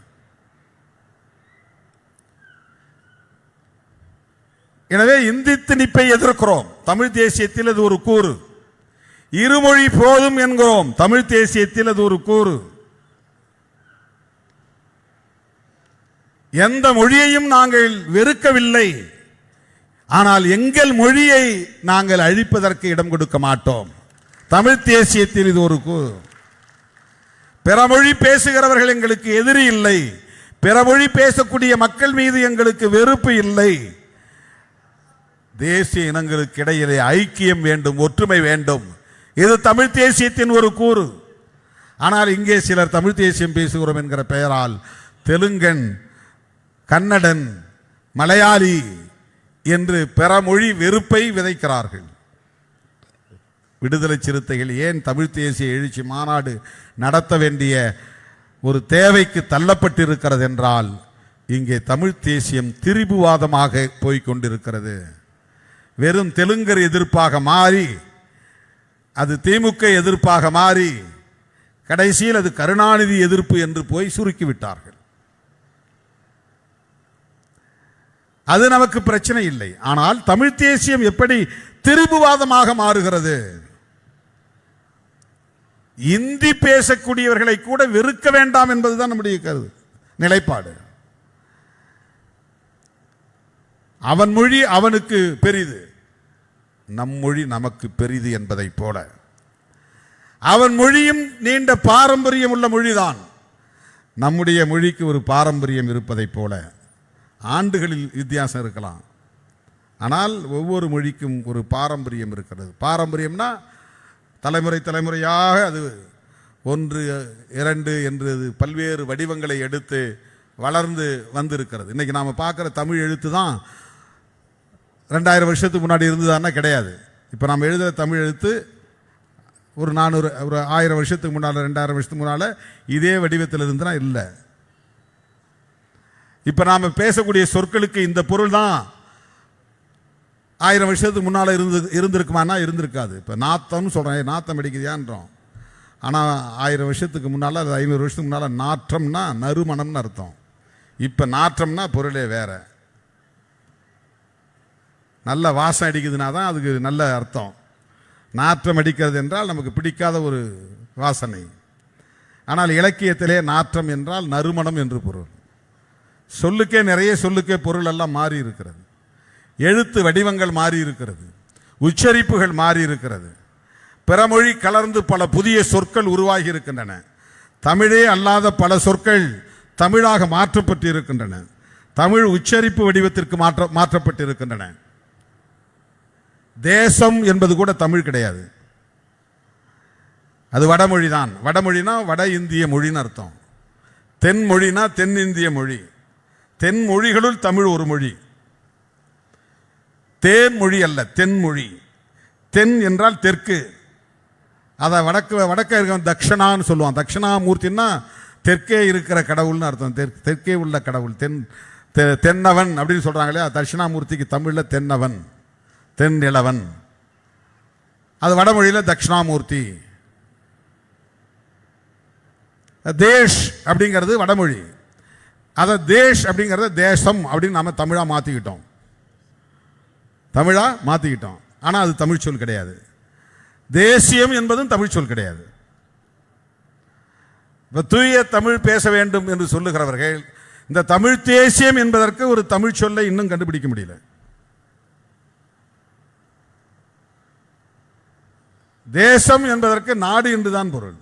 எனவே இந்தி திணிப்பை எதிர்க்கிறோம். தமிழ் தேசியத்தில் அது ஒரு கூறு. இருமொழி போதும் என்கிறோம். தமிழ் தேசியத்தில் அது ஒரு கூறு. எந்த மொழியையும் நாங்கள் வெறுக்கவில்லை. ஆனால் எங்கள் மொழியை நாங்கள் அழிப்பதற்கு இடம் கொடுக்க மாட்டோம். தமிழ் தேசியத்தில் இது ஒரு கூறு. பிற மொழி பேசுகிறவர்கள் எங்களுக்கு எதிரி இல்லை. பிற மொழி பேசக்கூடிய மக்கள் மீது எங்களுக்கு வெறுப்பு இல்லை. தேசிய இனங்களுக்கு இடையிலே ஐக்கியம் வேண்டும், ஒற்றுமை வேண்டும். இது தமிழ் தேசியத்தின் ஒரு கூறு. ஆனால் இங்கே சிலர் தமிழ் தேசியம் பேசுகிறோம் என்கிற பெயரால் தெலுங்கன், கன்னடன், மலையாளி என்று பிற மொழி வெறுப்பை விதைக்கிறார்கள். விடுதலை சிறுத்தைகள் ஏன் தமிழ் தேசிய எழுச்சி மாநாடு நடத்த வேண்டிய ஒரு தேவைக்கு தள்ளப்பட்டிருக்கிறது என்றால், இங்கே தமிழ் தேசியம் திரிபுவாதமாக போய்கொண்டிருக்கிறது. வெறும் தெலுங்கர் எதிர்ப்பாக மாறி, அது திமுக எதிர்ப்பாக மாறி, கடைசியில் அது கருணாநிதி எதிர்ப்பு என்று போய் சுருக்கிவிட்டார்கள். அது நமக்கு பிரச்சனை இல்லை. ஆனால் தமிழ் தேசியம் எப்படி திரிபுவாதமாக மாறுகிறது? இந்தி பேசக்கூடியவர்களை கூட வெறுக்க வேண்டாம் என்பதுதான் நம்முடைய நிலைப்பாடு. அவன் மொழி அவனுக்கு பெரிது, நம் மொழி நமக்கு பெரிது என்பதை போல, அவன் மொழியும் நீண்ட பாரம்பரியம் உள்ள மொழிதான். நம்முடைய மொழிக்கு ஒரு பாரம்பரியம் இருப்பதை போல, ஆண்டுகளில் வித்தியாசம் இருக்கலாம், ஆனால் ஒவ்வொரு மொழிக்கும் ஒரு பாரம்பரியம் இருக்கிறது. பாரம்பரியம்னா தலைமுறை தலைமுறையாக அது 1, 2 என்று பல்வேறு வடிவங்களை எடுத்து வளர்ந்து வந்திருக்கிறது. இன்னைக்கு நாம் பார்க்குற தமிழ் எழுத்து தான் 2000 வருஷத்துக்கு முன்னாடி இருந்ததுன்னா கிடையாது. இப்போ நாம் எழுதுகிற தமிழ் எழுத்து ஒரு 400 ஒரு 1000 வருஷத்துக்கு முன்னால், 2000 வருஷத்துக்கு முன்னால் இதே வடிவத்தில் இருந்துனா இல்லை. இப்போ நாம் பேசக்கூடிய சொற்களுக்கு இந்த பொருள் தான் 1000 வருஷத்துக்கு முன்னால் இருந்திருக்குமானா இருந்திருக்காது. இப்போ நாத்தம்னு சொல்கிறேன், நாத்தம் அடிக்குதியான்றோம். ஆனால் 1000 வருஷத்துக்கு முன்னால், அது 500 வருஷத்துக்கு முன்னால் நாற்றம்னா நறுமணம்னு அர்த்தம். இப்போ நாற்றம்னா பொருளே வேற. நல்ல வாசம் அடிக்குதுன்னா தான் அதுக்கு நல்ல அர்த்தம். நாற்றம் அடிக்கிறது என்றால் நமக்கு பிடிக்காத ஒரு வாசனை. ஆனால் இலக்கியத்திலே நாற்றம் என்றால் நறுமணம் என்று பொருள். சொல்லுக்கே நிறைய சொல்லுக்கே பொருள் எல்லாம் மாறி இருக்கிறது. எழுத்து வடிவங்கள் மாறி இருக்கிறது, உச்சரிப்புகள் மாறி இருக்கிறது, பிறமொழி கலர்ந்து பல புதிய சொற்கள் உருவாகி இருக்கின்றன. தமிழே அல்லாத பல சொற்கள் தமிழாக மாற்றப்பட்டு இருக்கின்றன. தமிழ் உச்சரிப்பு வடிவத்திற்கு மாற்றப்பட்டு இருக்கின்றன. தேசம் என்பது கூட தமிழ் கிடையாது, அது வடமொழி தான். வடமொழினா வட இந்திய மொழின்னு அர்த்தம். தென்மொழினா தென்னிந்திய மொழி. தென் மொழிகளுள் தமிழ் ஒரு மொழி. தேன்மொழி அல்ல, தென்மொழி. தென் என்றால் தெற்கு. அதை வடக்க இருக்க தக்ஷணான்னு சொல்லுவான். தட்சிணாமூர்த்தின்னா தெற்கே இருக்கிற கடவுள்னு அர்த்தம். தெற்கே உள்ள கடவுள். தென்னவன் அப்படின்னு சொல்றாங்க இல்லையா, தட்சிணாமூர்த்திக்கு தமிழில் தென்னவன், தென் இளவன். அது வடமொழியில் தட்சிணாமூர்த்தி. தேஷ் அப்படிங்கிறது வடமொழி. அதை தேஷ் அப்படிங்கிறத தேசம் அப்படின்னு நாம தமிழா மாத்திக்கிட்டோம். ஆனால் அது தமிழ் சொல் கிடையாது. தேசியம் என்பதும் தமிழ் சொல் கிடையாது. தூய தமிழ் பேச வேண்டும் என்று சொல்லுகிறவர்கள் இந்த தமிழ் தேசியம் என்பதற்கு ஒரு தமிழ் சொல்லை இன்னும் கண்டுபிடிக்க முடியல. தேசம் என்பதற்கு நாடு என்றுதான் பொருள்.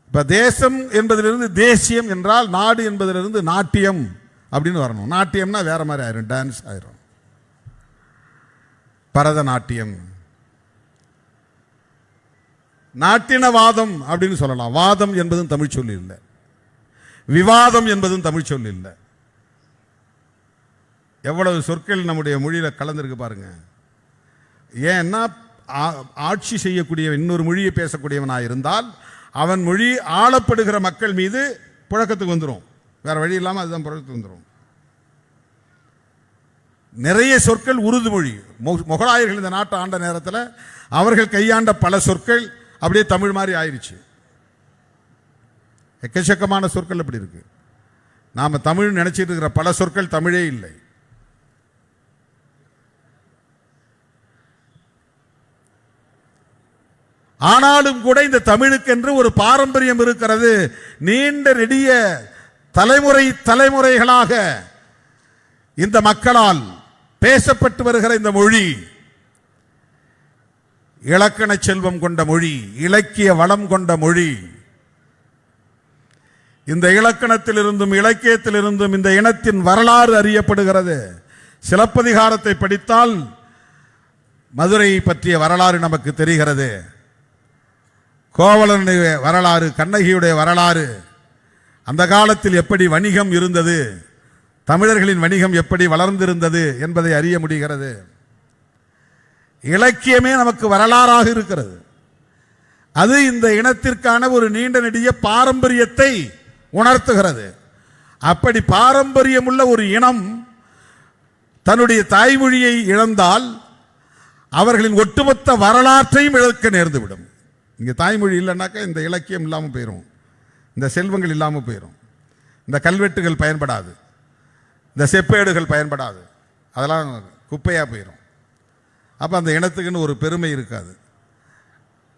இப்ப தேசம் என்பதிலிருந்து தேசியம் என்றால், நாடு என்பதிலிருந்து நாட்டியம் அப்படின்னு வரணும். நாட்டியம்னா வேற மாதிரி ஆயிரும், டான்ஸ் ஆயிரும். பரதநாட்டியம், நாட்டினவாதம் அப்படின்னு சொல்லலாம். வாதம் என்பதும் தமிழ் சொல்லி இல்லை, விவாதம் என்பதும் தமிழ் சொல்லி இல்லை. எவ்வளவு சொற்கள் நம்முடைய மொழியில கலந்திருக்கு பாருங்க. ஏன்னா ஆட்சி செய்யக்கூடிய இன்னொரு மொழியை பேசக்கூடியவனாக இருந்தால் அவன் மொழி ஆளப்படுகிற மக்கள் மீது புழக்கத்துக்கு வந்துடும். வேற வழி இல்லாமல் அதுதான் புழக்கத்துக்கு வந்துடும். நிறைய சொற்கள் உருது மொழி. முகலாயர்கள் இந்த நாட்டை ஆண்ட நேரத்தில் அவர்கள் கையாண்ட பல சொற்கள் அப்படியே தமிழ் மாதிரி ஆயிடுச்சு. எக்கச்சக்கமான சொற்கள் அப்படி இருக்கு. நாம தமிழ் நினைச்சிட்டு இருக்கிற பல சொற்கள் தமிழே இல்லை. ஆனாலும் கூட இந்த தமிழுக்கென்று ஒரு பாரம்பரியம் இருக்கிறது. நீண்ட நெடிய தலைமுறைகளாக இந்த மக்களால் பேசப்பட்டு வருகிற இந்த மொழி இலக்கண செல்வம் கொண்ட மொழி, இலக்கிய வளம் கொண்ட மொழி. இந்த இலக்கணத்திலிருந்தும் இலக்கியத்திலிருந்தும் இந்த இனத்தின் வரலாறு அறியப்படுகிறது. சிலப்பதிகாரத்தை படித்தால் மதுரை பற்றிய வரலாறு நமக்கு தெரிகிறது. கோவலனுடைய வரலாறு, கண்ணகியுடைய வரலாறு, அந்த காலத்தில் எப்படி வணிகம் இருந்தது, தமிழர்களின் வணிகம் எப்படி வளர்ந்திருந்தது என்பதை அறிய முடிகிறது. இலக்கியமே நமக்கு வரலாறாக இருக்கிறது. அது இந்த இனத்திற்கான ஒரு நீண்ட நெடிய பாரம்பரியத்தை உணர்த்துகிறது. அப்படி பாரம்பரியமுள்ள ஒரு இனம் தன்னுடைய தாய்மொழியை இழந்தால் அவர்களின் ஒட்டுமொத்த வரலாற்றையும் இழக்க நேர்ந்துவிடும். இங்கே தாய்மொழி இல்லைன்னாக்கா இந்த இலக்கியம் இல்லாமல் போயிடும், இந்த செல்வங்கள் இல்லாமல் போயிடும், இந்த கல்வெட்டுகள் பயன்படாது, இந்த செப்பேடுகள் பயன்படாது, அதெல்லாம் குப்பையாக போயிடும். அப்போ அந்த இனத்துக்குன்னு ஒரு பெருமை இருக்காது.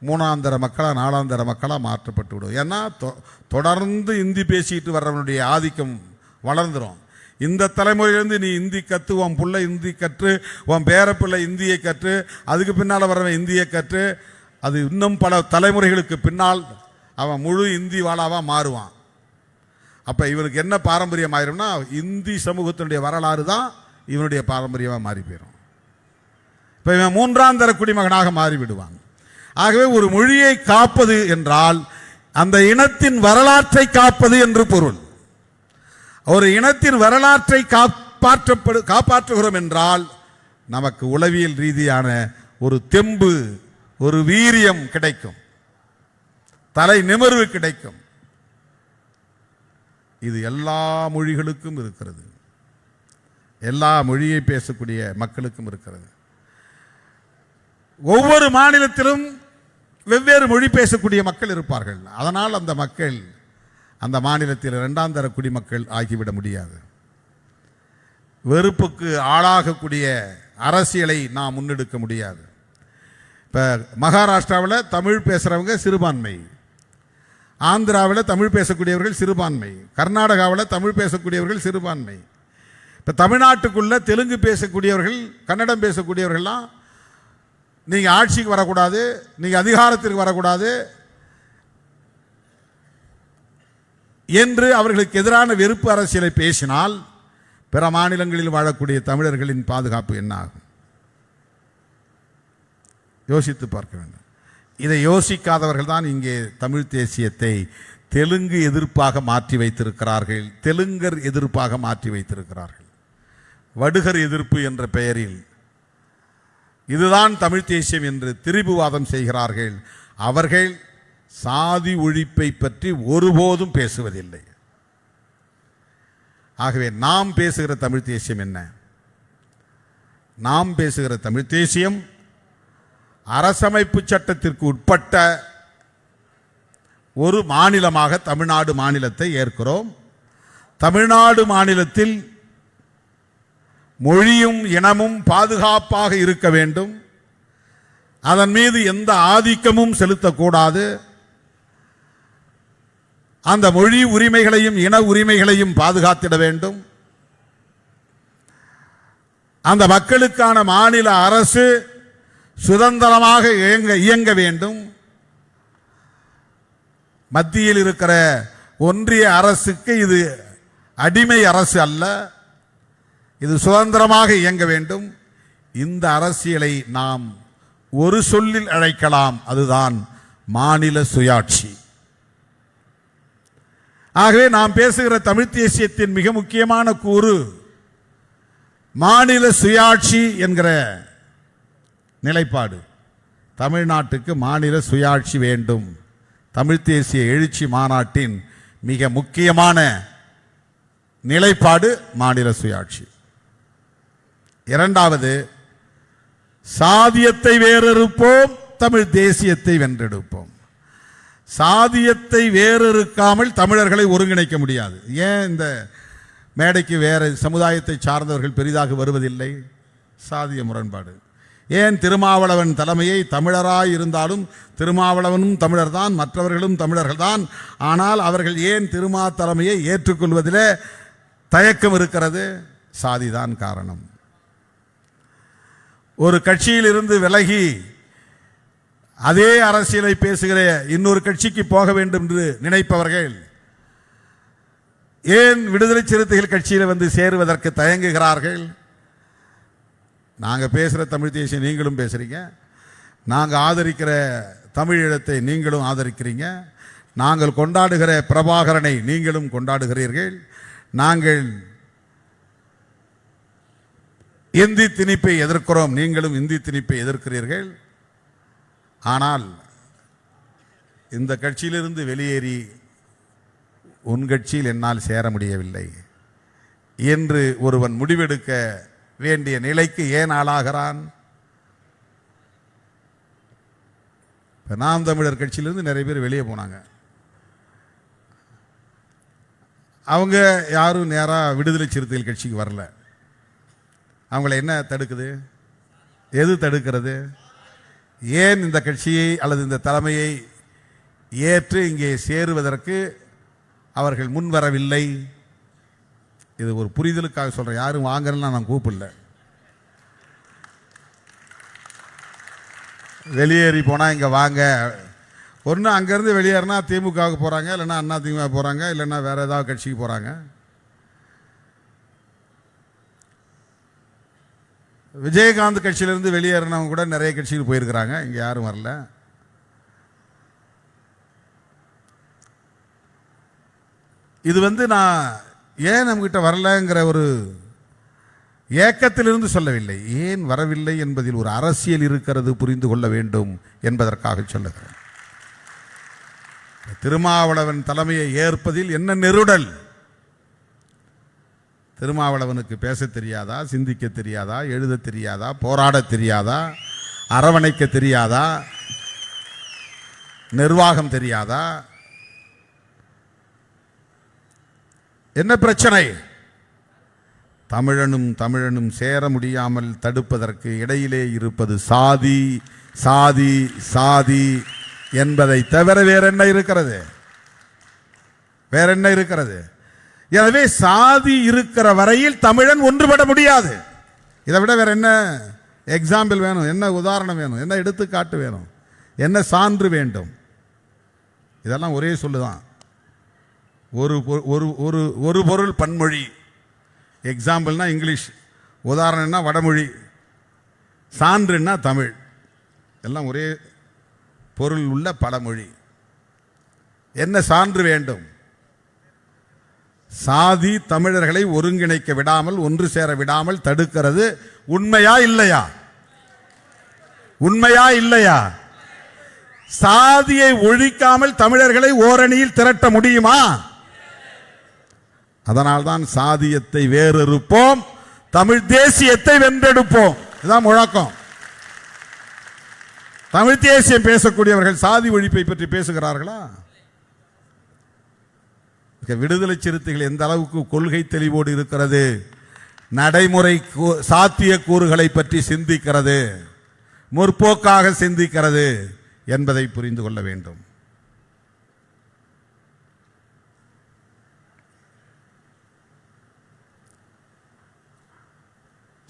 மூணாந்தர மக்களாக நாலாந்தர மக்களாக மாற்றப்பட்டு விடும். ஏன்னா தொடர்ந்து இந்தி பேசிட்டு வர்றவனுடைய ஆதிக்கம் வளர்ந்துடும். இந்த தலைமுறையிலேருந்து நீ இந்தி கற்று, உன் பிள்ளை இந்தி கற்று, உன் பேரப்பிள்ளை இந்தியை கற்று, அதுக்கு பின்னால் வர்றவன் இந்தியை கற்று, அது இன்னும் பல தலைமுறைகளுக்கு பின்னால் அவன் முழு இந்தி வாழாவாக மாறுவான். அப்போ இவனுக்கு என்ன பாரம்பரியம் ஆயிரும்னா இந்தி சமூகத்தினுடைய வரலாறு தான் இவனுடைய பாரம்பரியமாக மாறி போயிடும். இப்போ இவன் மூன்றாம் தர குடிமகனாக மாறிவிடுவான். ஆகவே ஒரு மொழியை காப்பது என்றால் அந்த இனத்தின் வரலாற்றை காப்பது என்று பொருள். ஒரு இனத்தின் வரலாற்றை காப்பாற்றுகிறோம் என்றால் நமக்கு உளவியல் ரீதியான ஒரு தெம்பு, ஒரு வீரியம் கிடைக்கும், தலை நிமிர்வு கிடைக்கும். இது எல்லா மொழிகளுக்கும் இருக்கிறது, எல்லா மொழியை பேசக்கூடிய மக்களுக்கும் இருக்கிறது. ஒவ்வொரு மாநிலத்திலும் வெவ்வேறு மொழி பேசக்கூடிய மக்கள் இருப்பார்கள். அதனால் அந்த மக்கள் அந்த மாநிலத்தில் இரண்டாம் தர குடிமக்கள் ஆகிவிட முடியாது. வெறுப்புக்கு ஆளாகக்கூடிய அரசியலை நாம் முன்னெடுக்க முடியாது. இப்போ மகாராஷ்டிராவில் தமிழ் பேசுகிறவங்க சிறுபான்மை, ஆந்திராவில் தமிழ் பேசக்கூடியவர்கள் சிறுபான்மை, கர்நாடகாவில் தமிழ் பேசக்கூடியவர்கள் சிறுபான்மை. இப்போ தமிழ்நாட்டுக்குள்ளே தெலுங்கு பேசக்கூடியவர்கள், கன்னடம் பேசக்கூடியவர்கள்லாம் நீங்கள் ஆட்சிக்கு வரக்கூடாது, நீங்கள் அதிகாரத்திற்கு வரக்கூடாது என்று அவர்களுக்கு எதிரான வெறுப்பு அரசியலை பேசினால் பிற மாநிலங்களில் வாழக்கூடிய தமிழர்களின் பாதுகாப்பு என்ன ஆகும்? யோசித்து பார்க்க வேண்டும். இதை யோசிக்காதவர்கள் தான் இங்கே தமிழ் தேசியத்தை தெலுங்கு எதிர்ப்பாக மாற்றி வைத்திருக்கிறார்கள், தெலுங்கர் எதிர்ப்பாக மாற்றி வைத்திருக்கிறார்கள். வடுகர் எதிர்ப்பு என்ற பெயரில் இதுதான் தமிழ் தேசியம் என்று திரிபுவாதம் செய்கிறார்கள். அவர்கள் சாதி ஒழிப்பை பற்றி ஒருபோதும் பேசுவதில்லை. ஆகவே நாம் பேசுகிற தமிழ் தேசியம் என்ன? நாம் பேசுகிற தமிழ் தேசியம் அரசமைப்பு சட்டத்திற்கு உட்பட்ட ஒரு மாநிலமாக தமிழ்நாடு மாநிலத்தை ஏற்கிறோம். தமிழ்நாடு மாநிலத்தில் மொழியும் இனமும் பாதுகாப்பாக இருக்க வேண்டும். அதன் மீது எந்த ஆதிக்கமும் செலுத்தக்கூடாது. அந்த மொழி உரிமைகளையும் இன உரிமைகளையும் பாதுகாத்திட வேண்டும். அந்த மக்களுக்கான மாநில அரசு சுதந்திரமாக இயங்க வேண்டும். மத்தியில் இருக்கிற ஒன்றிய அரசுக்கு இது அடிமை அரசு அல்ல, இது சுதந்திரமாக இயங்க வேண்டும். இந்த அரசியலை நாம் ஒரு சொல்லில் அழைக்கலாம், அதுதான் மாநில சுயாட்சி. ஆகவே நாம் பேசுகிற தமிழ் தேசியத்தின் மிக முக்கியமான கூறு மாநில சுயாட்சி என்கிற நிலைப்பாடு. தமிழ்நாட்டுக்கு மாநில சுயாட்சி வேண்டும். தமிழ் தேசிய எழுச்சி மாநாட்டின் மிக முக்கியமான நிலைப்பாடு மாநில சுயாட்சி. இரண்டாவது, சாதியத்தை வேறறுப்போம், தமிழ் தேசியத்தை வென்றெடுப்போம். சாதியத்தை வேறறுக்காமல் தமிழர்களை ஒருங்கிணைக்க முடியாது. ஏன் இந்த மேடைக்கு வேற சமுதாயத்தை சார்ந்தவர்கள் பெரிதாக வருவதில்லை? சாதிய முரண்பாடு. ஏன் திருமாவளவன் தலைமையை தமிழராய் இருந்தாலும் திருமாவளவனும் தமிழர்தான், மற்றவர்களும் தமிழர்கள்தான், ஆனால் அவர்கள் ஏன் திருமா தலைமையை ஏற்றுக்கொள்வதிலே தயக்கம் இருக்கிறது? சாதிதான் காரணம். ஒரு கட்சியில் இருந்து விலகி அதே அரசியலை பேசுகிற இன்னொரு கட்சிக்கு போக வேண்டும் என்று நினைப்பவர்கள் ஏன் விடுதலை சிறுத்தைகள் கட்சியில் வந்து சேருவதற்கு தயங்குகிறார்கள்? நாங்கள் பேசுகிற தமிழ் தேசியம் நீங்களும் பேசுகிறீங்க, நாங்கள் ஆதரிக்கிற தமிழீழத்தை நீங்களும் ஆதரிக்கிறீங்க, நாங்கள் கொண்டாடுகிற பிரபாகரனை நீங்களும் கொண்டாடுகிறீர்கள், நாங்கள் இந்தி திணிப்பை எதிர்க்கிறோம், நீங்களும் இந்தி திணிப்பை எதிர்க்கிறீர்கள். ஆனால் இந்த கட்சியிலிருந்து வெளியேறி உன் கட்சியில் என்னால் சேர முடியவில்லை என்று ஒருவன் முடிவெடுக்க வேண்டிய நிலைக்கு ஏன் ஆளாகிறான்? நாம் தமிழர் கட்சியிலிருந்து நிறைய பேர் வெளியே போனாங்க. அவங்க யாரும் நேராக விடுதலை சிறுத்தைகள் கட்சிக்கு வரல. அவங்கள என்ன தடுக்குது? எது தடுக்கிறது? ஏன் இந்த கட்சியை அல்லது இந்த தலைமையை ஏற்று இங்கே சேருவதற்கு அவர்கள் முன்வரவில்லை? இது ஒரு புரிதலுக்காக சொல்கிறேன். யாரும் வாங்கலாம் நான் கூப்பிடல. வெளியேறி போனால் இங்கே வாங்க. ஒன்று அங்கேருந்து வெளியேறினா திமுகவுக்கு போகிறாங்க, இல்லைன்னா அண்ணா திமுக போகிறாங்க, இல்லைன்னா வேறு ஏதாவது கட்சிக்கு போகிறாங்க. விஜயகாந்த் கட்சியிலிருந்து வெளியேறினவங்க கூட நிறைய கட்சிக்கு போயிருக்கிறாங்க, இங்கே யாரும் வரல. இது நான் ஏன் நம்மகிட்ட வரலங்கிற ஒரு ஏக்கத்திலிருந்து சொல்லவில்லை, ஏன் வரவில்லை என்பதில் ஒரு அரசியல் இருக்கிறது, புரிந்து கொள்ள வேண்டும் என்பதற்காக சொல்லுகிறேன். திருமாவளவன் தலைமையை ஏற்பதில் என்ன நெருடல்? திருமாவளவனுக்கு பேச தெரியாதா, சிந்திக்க தெரியாதா, எழுத தெரியாதா, போராட தெரியாதா, அரவணைக்க தெரியாதா, நிர்வாகம் தெரியாதா? என்ன பிரச்சனை? தமிழனும் சேர முடியாமல் தடுப்பதற்கு இடையிலே இருப்பது சாதி சாதி சாதி என்பதை தவிர வேற என்ன இருக்கிறது? வேற என்ன இருக்கிறது? எனவே சாதி இருக்கிற வரையில் தமிழன் ஒன்றுபட முடியாது. இதை விட வேற என்ன எக்ஸாம்பிள் வேணும்? என்ன உதாரணம் வேணும்? என்ன எடுத்துக்காட்டு வேணும்? என்ன சான்று வேண்டும்? இதெல்லாம் ஒரே சொல்லுதான். ஒரு பொருள் பன்மொழி. எக்ஸாம்பிள்னா இங்கிலீஷ், உதாரணம்னா வடமொழி, சான்றுன்னா தமிழ். எல்லாம் ஒரே பொருள் உள்ள பழமொழி. என்ன சான்று வேண்டும்? சாதி தமிழர்களை ஒருங்கிணைக்க விடாமல், ஒன்று சேர விடாமல் தடுக்கிறது. உண்மையா இல்லையா? உண்மையா இல்லையா? சாதியை ஒழிக்காமல் தமிழர்களை ஓரணியில் திரட்ட முடியுமா? அதனால்தான் சாதியத்தை வேறறுப்போம், தமிழ் தேசியத்தை வென்றெடுப்போம். இதுதான் முழக்கம். தமிழ் தேசியம் பேசக்கூடியவர்கள் சாதி ஒழிப்பை பற்றி பேசுகிறார்களா? விடுதலை சிறுத்தைகள் எந்த அளவுக்கு கொள்கை தெளிவோடு இருக்கிறது, நடைமுறை சாத்திய கூறுகளை பற்றி சிந்திக்கிறது, முற்போக்காக சிந்திக்கிறது என்பதை புரிந்து கொள்ள வேண்டும்.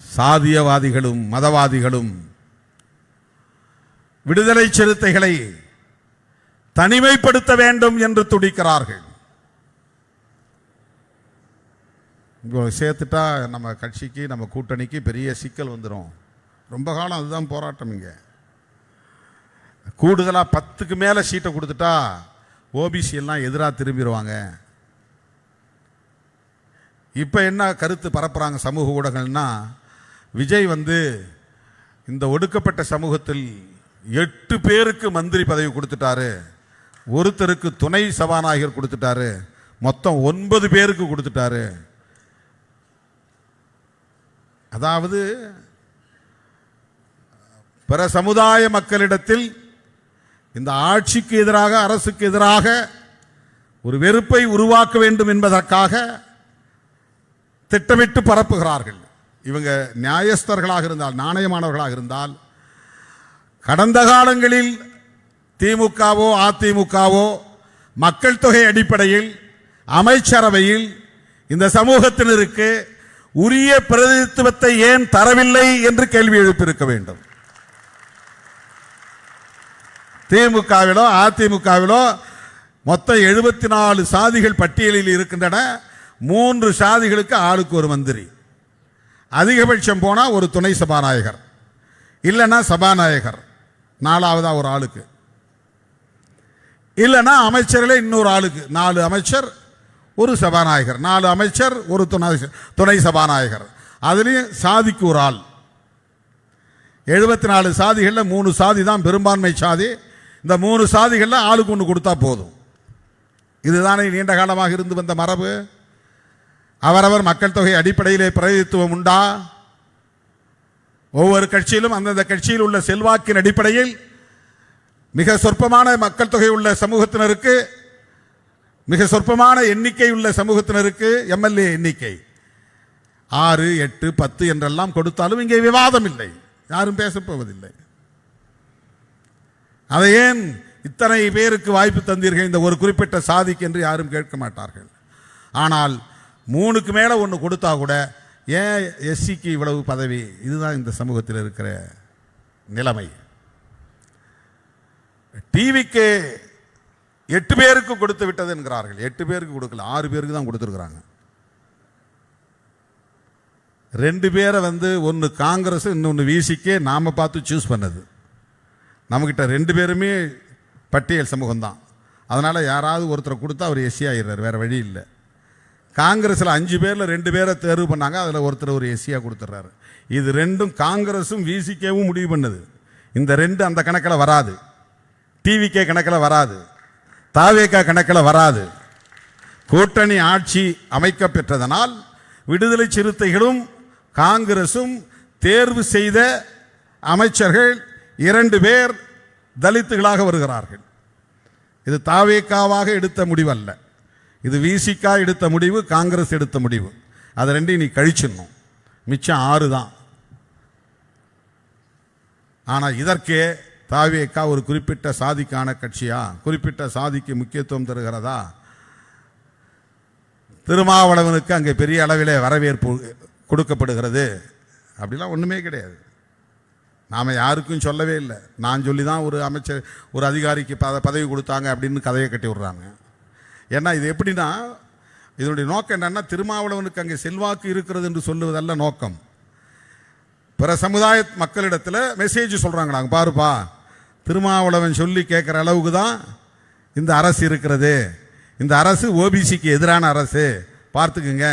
சாதியவாதிகளும் மதவாதிகளும் விடுதலை சிறுத்தைகளை தனிமைப்படுத்த வேண்டும் என்று துடிக்கிறார்கள். இப்போ சேர்த்துட்டா நம்ம கட்சிக்கு நம்ம கூட்டணிக்கு பெரிய சிக்கல் வந்துடும். ரொம்ப காலம் அதுதான் போராட்டம். இங்கே கூடுதலாக 10க்கு மேலே சீட்டை கொடுத்துட்டா ஓபிசி எல்லாம் எதிராக திரும்பிடுவாங்க. இப்போ என்ன கருத்து பரப்புகிறாங்க சமூக ஊடகங்கள்னா, விஜய் இந்த ஒடுக்கப்பட்ட சமூகத்தில் 8 பேருக்கு மந்திரி பதவி கொடுத்துட்டாரு, ஒருத்தருக்கு துணை சபாநாயகர் கொடுத்துட்டாரு, மொத்தம் 9 பேருக்கு கொடுத்துட்டாரு. அதாவது பிற சமுதாய மக்களிடத்தில் இந்த ஆட்சிக்கு எதிராக, அரசுக்கு எதிராக ஒரு வெறுப்பை உருவாக்க வேண்டும் என்பதற்காக திட்டமிட்டு பரப்புகிறார்கள். இவங்க நியாயஸ்தர்களாக இருந்தால், நாணயமானவர்களாக இருந்தால், கடந்த காலங்களில் திமுகவோ அதிமுகவோ மக்கள் தொகை அடிப்படையில் அமைச்சரவையில் இந்த சமூகத்தினருக்கு உரிய பிரதிநிதித்துவத்தை ஏன் தரவில்லை என்று கேள்வி எழுப்பியிருக்க வேண்டும். திமுகவிலோ அதிமுகவிலோ மொத்தம் 74 சாதிகள் பட்டியலில் இருக்கின்றன. 3 சாதிகளுக்கு ஆளுக்கு ஒரு மந்திரி, அதிகபட்சம் போனா ஒரு துணை சபாநாயகர், இல்லைன்னா சபாநாயகர் 4வதா ஒரு ஆளுக்கு, இல்லைன்னா அமைச்சர்களே இன்னொரு ஆளுக்கு 4 அமைச்சர் ஒரு சபாநாயகர், 4 அமைச்சர் ஒரு துணை சபாநாயகர், அதுலேயும் சாதிக்கு ஒரு ஆள். 74 சாதிகளில் 3 சாதி தான் பெரும்பான்மை சாதி. இந்த 3 சாதிகளில் ஆளுக்கு ஒன்று கொடுத்தா போதும். இதுதானே நீண்ட காலமாக இருந்து வந்த மரபு. அவரவர் மக்கள் தொகை அடிப்படையிலே பிரதிநிதித்துவம் உண்டா? ஒவ்வொரு கட்சியிலும் அந்தந்த கட்சியில் உள்ள செல்வாக்கின் அடிப்படையில் மிக சொற்பமான மக்கள் தொகை உள்ள சமூகத்தினருக்கு, மிக சொற்பமான எண்ணிக்கை உள்ள சமூகத்தினருக்கு எம்எல்ஏ எண்ணிக்கை 6, 8, 10 என்றெல்லாம் கொடுத்தாலும் இங்கே விவாதம் இல்லை, யாரும் பேசப்போவதில்லை. அதை ஏன் இத்தனை பேருக்கு வாய்ப்பு தந்தீர்கள் இந்த ஒரு குறிப்பிட்ட சாதிக்கு என்று யாரும் கேட்க மாட்டார்கள். ஆனால் 3க்கு மேலே ஒன்று கொடுத்தா கூட ஏன் எஸ்சிக்கு இவ்வளவு பதவி? இதுதான் இந்த சமூகத்தில் இருக்கிற நிலைமை. டிவிக்கு 8 பேருக்கு கொடுத்து விட்டது என்கிறார்கள். 8 பேருக்கு கொடுக்கல, 6 பேருக்கு தான் கொடுத்துருக்குறாங்க. 2 பேரை ஒன்று காங்கிரஸ், இன்னொன்று விசிக்கே நாம பார்த்து சூஸ் பண்ணது. நம்மகிட்ட 2 பேருமே பட்டியல் சமூகம் தான். அதனால் யாராவது ஒருத்தரை கொடுத்தா அவர் எஸ்சி ஆகிடுறார், வேறு வழி இல்லை. காங்கிரஸில் 5 பேரில் 2 பேரை தேர்வு பண்ணாங்க, அதில் ஒருத்தர் ஒரு எஸ்சியாக கொடுத்துட்றாரு. இது 2ம் காங்கிரஸும் விசிகேவும் முடிவு பண்ணது. இந்த 2 அந்த கணக்கில் வராது, டிவிகே கணக்கில் வராது, தாவேகா கணக்கில் வராது. கூட்டணி ஆட்சி அமைக்க பெற்றதனால் விடுதலை சிறுத்தைகளும் காங்கிரசும் தேர்வு செய்த அமைச்சர்கள் 2 பேர் தலித்துகளாக வருகிறார்கள். இது தாவேகாவாக எடுத்த முடிவு அல்ல, இது விசிகா எடுத்த முடிவு, காங்கிரஸ் எடுத்த முடிவு. அதை 2 நீ கழிச்சிடணும், மிச்சம் 6 தான். ஆனால் இதற்கே தாவேகா ஒரு குறிப்பிட்ட சாதிக்கான கட்சியா? குறிப்பிட்ட சாதிக்கு முக்கியத்துவம் தருகிறதா? திருமாவளவனுக்கு அங்கே பெரிய அளவிலே வரவேற்பு கொடுக்கப்படுகிறது அப்படிலாம் ஒன்றுமே கிடையாது. நாம் யாருக்கும் சொல்லவே இல்லை. நான் சொல்லி தான் ஒரு அமைச்சர், ஒரு அதிகாரிக்கு பதவி கொடுத்தாங்க அப்படின்னு கதையை கட்டி விடுறாங்க. ஏன்னா இது எப்படின்னா, இதனுடைய நோக்கம் என்னன்னா, திருமாவளவனுக்கு அங்கே செல்வாக்கு இருக்கிறது என்று சொல்லுவதல்ல நோக்கம். பிற சமுதாய மக்களிடத்தில் மெசேஜ் சொல்கிறாங்க, நாங்கள் பாருப்பா, திருமாவளவன் சொல்லி கேட்குற அளவுக்கு தான் இந்த அரசு இருக்கிறது, இந்த அரசு ஓபிசிக்கு எதிரான அரசு, பார்த்துக்குங்க.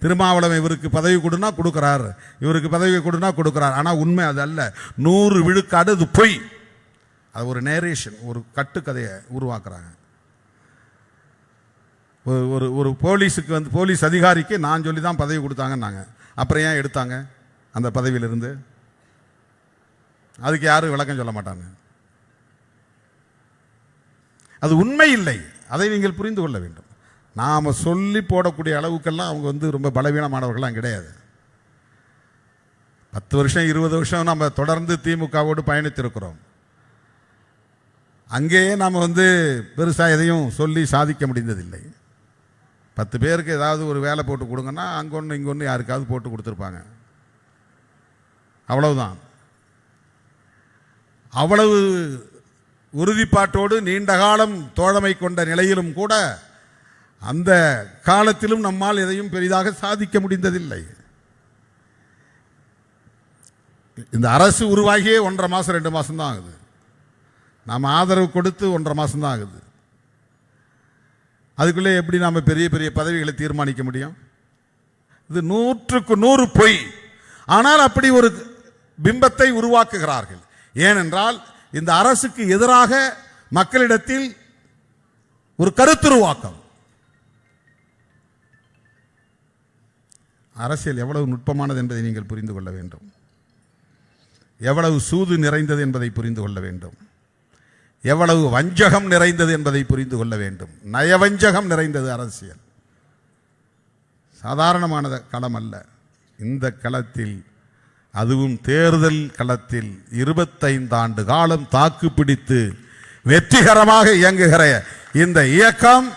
திருமாவளவன் இவருக்கு பதவி கொடுனா கொடுக்குறார், இவருக்கு பதவி கொடுனா கொடுக்குறார். ஆனால் உண்மை அது அல்ல, 100 விழுக்காடு அது பொய். அது ஒரு நேரேஷன், ஒரு கட்டுக்கதையை உருவாக்குறாங்க. ஒரு ஒரு போலீஸுக்கு போலீஸ் அதிகாரிக்கு நான் சொல்லி தான் பதவி கொடுத்தாங்கன்னாங்க. அப்புறம் ஏன் எடுத்தாங்க அந்த பதவியிலிருந்து? அதுக்கு யாரும் விளக்கம் சொல்ல மாட்டாங்க. அது உண்மை இல்லை, அதை நீங்கள் புரிந்து கொள்ள வேண்டும். நாம் சொல்லி போடக்கூடிய அளவுக்கெல்லாம் அவங்க ரொம்ப பலவீனமானவர்கள்லாம் கிடையாது. 10 வருஷம் 20 வருஷம் நம்ம தொடர்ந்து திமுகவோடு பயணித்திருக்கிறோம். அங்கேயே நாம் பெருசாக எதையும் சொல்லி சாதிக்க முடிந்ததில்லை. 10 பேருக்கு ஏதாவது ஒரு வேலை போட்டு கொடுங்கன்னா அங்கே ஒன்று இங்கே ஒன்று யாருக்காவது போட்டு கொடுத்துருப்பாங்க, அவ்வளவுதான். அவ்வளவு உறுதிப்பாட்டோடு நீண்ட காலம் தோழமை கொண்ட நிலையிலும் கூட அந்த காலத்திலும் நம்மால் எதையும் பெரிதாக சாதிக்க முடிந்ததில்லை. இந்த அரசு உருவாகியே 1.5 மாதம் 2 மாதம் தான் ஆகுது. நாம் ஆதரவு கொடுத்து 1.5 மாதம் தான் ஆகுது. அதுக்குள்ளே எப்படி நாம் பெரிய பெரிய பதவிகளை தீர்மானிக்க முடியும்? இது 100க்கு 100 பொய். ஆனால் அப்படி ஒரு பிம்பத்தை உருவாக்குகிறார்கள். ஏனென்றால் இந்த அரசுக்கு எதிராக மக்களிடத்தில் ஒரு கருத்துருவாக்கம். அரசியல் எவ்வளவு நுட்பமானது என்பதை நீங்கள் புரிந்து கொள்ள வேண்டும். எவ்வளவு சூது நிறைந்தது என்பதை புரிந்து கொள்ள வேண்டும். எவ்வளவு வஞ்சகம் நிறைந்தது என்பதை புரிந்து கொள்ள வேண்டும். நயவஞ்சகம் நிறைந்தது அரசியல். சாதாரணமான களம் அல்ல. இந்த களத்தில், அதுவும் தேர்தல் களத்தில் 25 ஆண்டு காலம் தாக்கு பிடித்து வெற்றிகரமாக இயங்குகிற இந்த இயக்கம்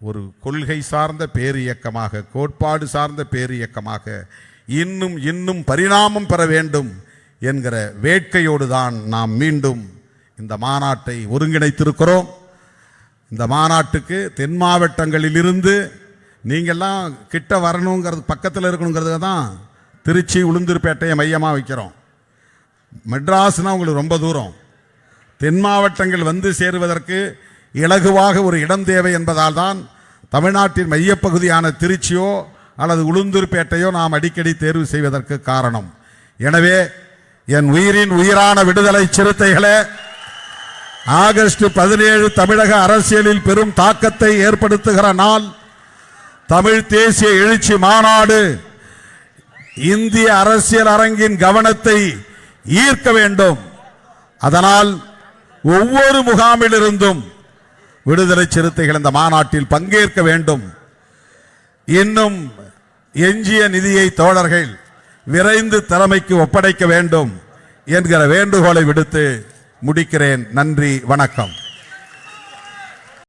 ஒரு கொள்கை சார்ந்த பேரியக்கமாக, கோட்பாடு சார்ந்த பேரியக்கமாக இன்னும் இன்னும் பரிணாமம் பெற வேண்டும் என்கிற வேட்கையோடு தான் நாம் மீண்டும் இந்த மாநாட்டை ஒருங்கிணைத்திருக்கிறோம். இந்த மாநாட்டுக்கு தென் மாவட்டங்களிலிருந்து நீங்கள்லாம் கிட்ட வரணுங்கிறது, பக்கத்தில் இருக்கணுங்கிறதுக்கு தான் திருச்சி உளுந்தூர்பேட்டையை மையமாக வைக்கிறோம். மெட்ராஸ்னால் உங்களுக்கு ரொம்ப தூரம். தென் மாவட்டங்கள் வந்து சேருவதற்கு இலகுவாக ஒரு இடம் தேவை என்பதால் தான் தமிழ்நாட்டின் மையப்பகுதியான திருச்சியோ அல்லது உளுந்தூர்பேட்டையோ நாம் அடிக்கடி தேர்வு செய்வதற்கு காரணம். எனவே என் உயிரின் உயிரான விடுதலை சிறுத்தைகளே, ஆகஸ்ட் 17 தமிழக அரசியலில் பெரும் தாக்கத்தை ஏற்படுத்துகிற நாள். தமிழ் தேசிய எழுச்சி மாநாடு இந்திய அரசியல் அரங்கின் கவனத்தை ஈர்க்க வேண்டும். அதனால் ஒவ்வொரு முகாமிலிருந்தும் விடுதலை சிறுத்தைகள் இந்த மாநாட்டில் பங்கேற்க வேண்டும். இன்னும் எஞ்சிய நிதியை தோழர்கள் விரைந்து தலைமைக்கு ஒப்படைக்க வேண்டும் என்கிற வேண்டுகோளை விடுத்து முடிக்கிறேன். நன்றி, வணக்கம்.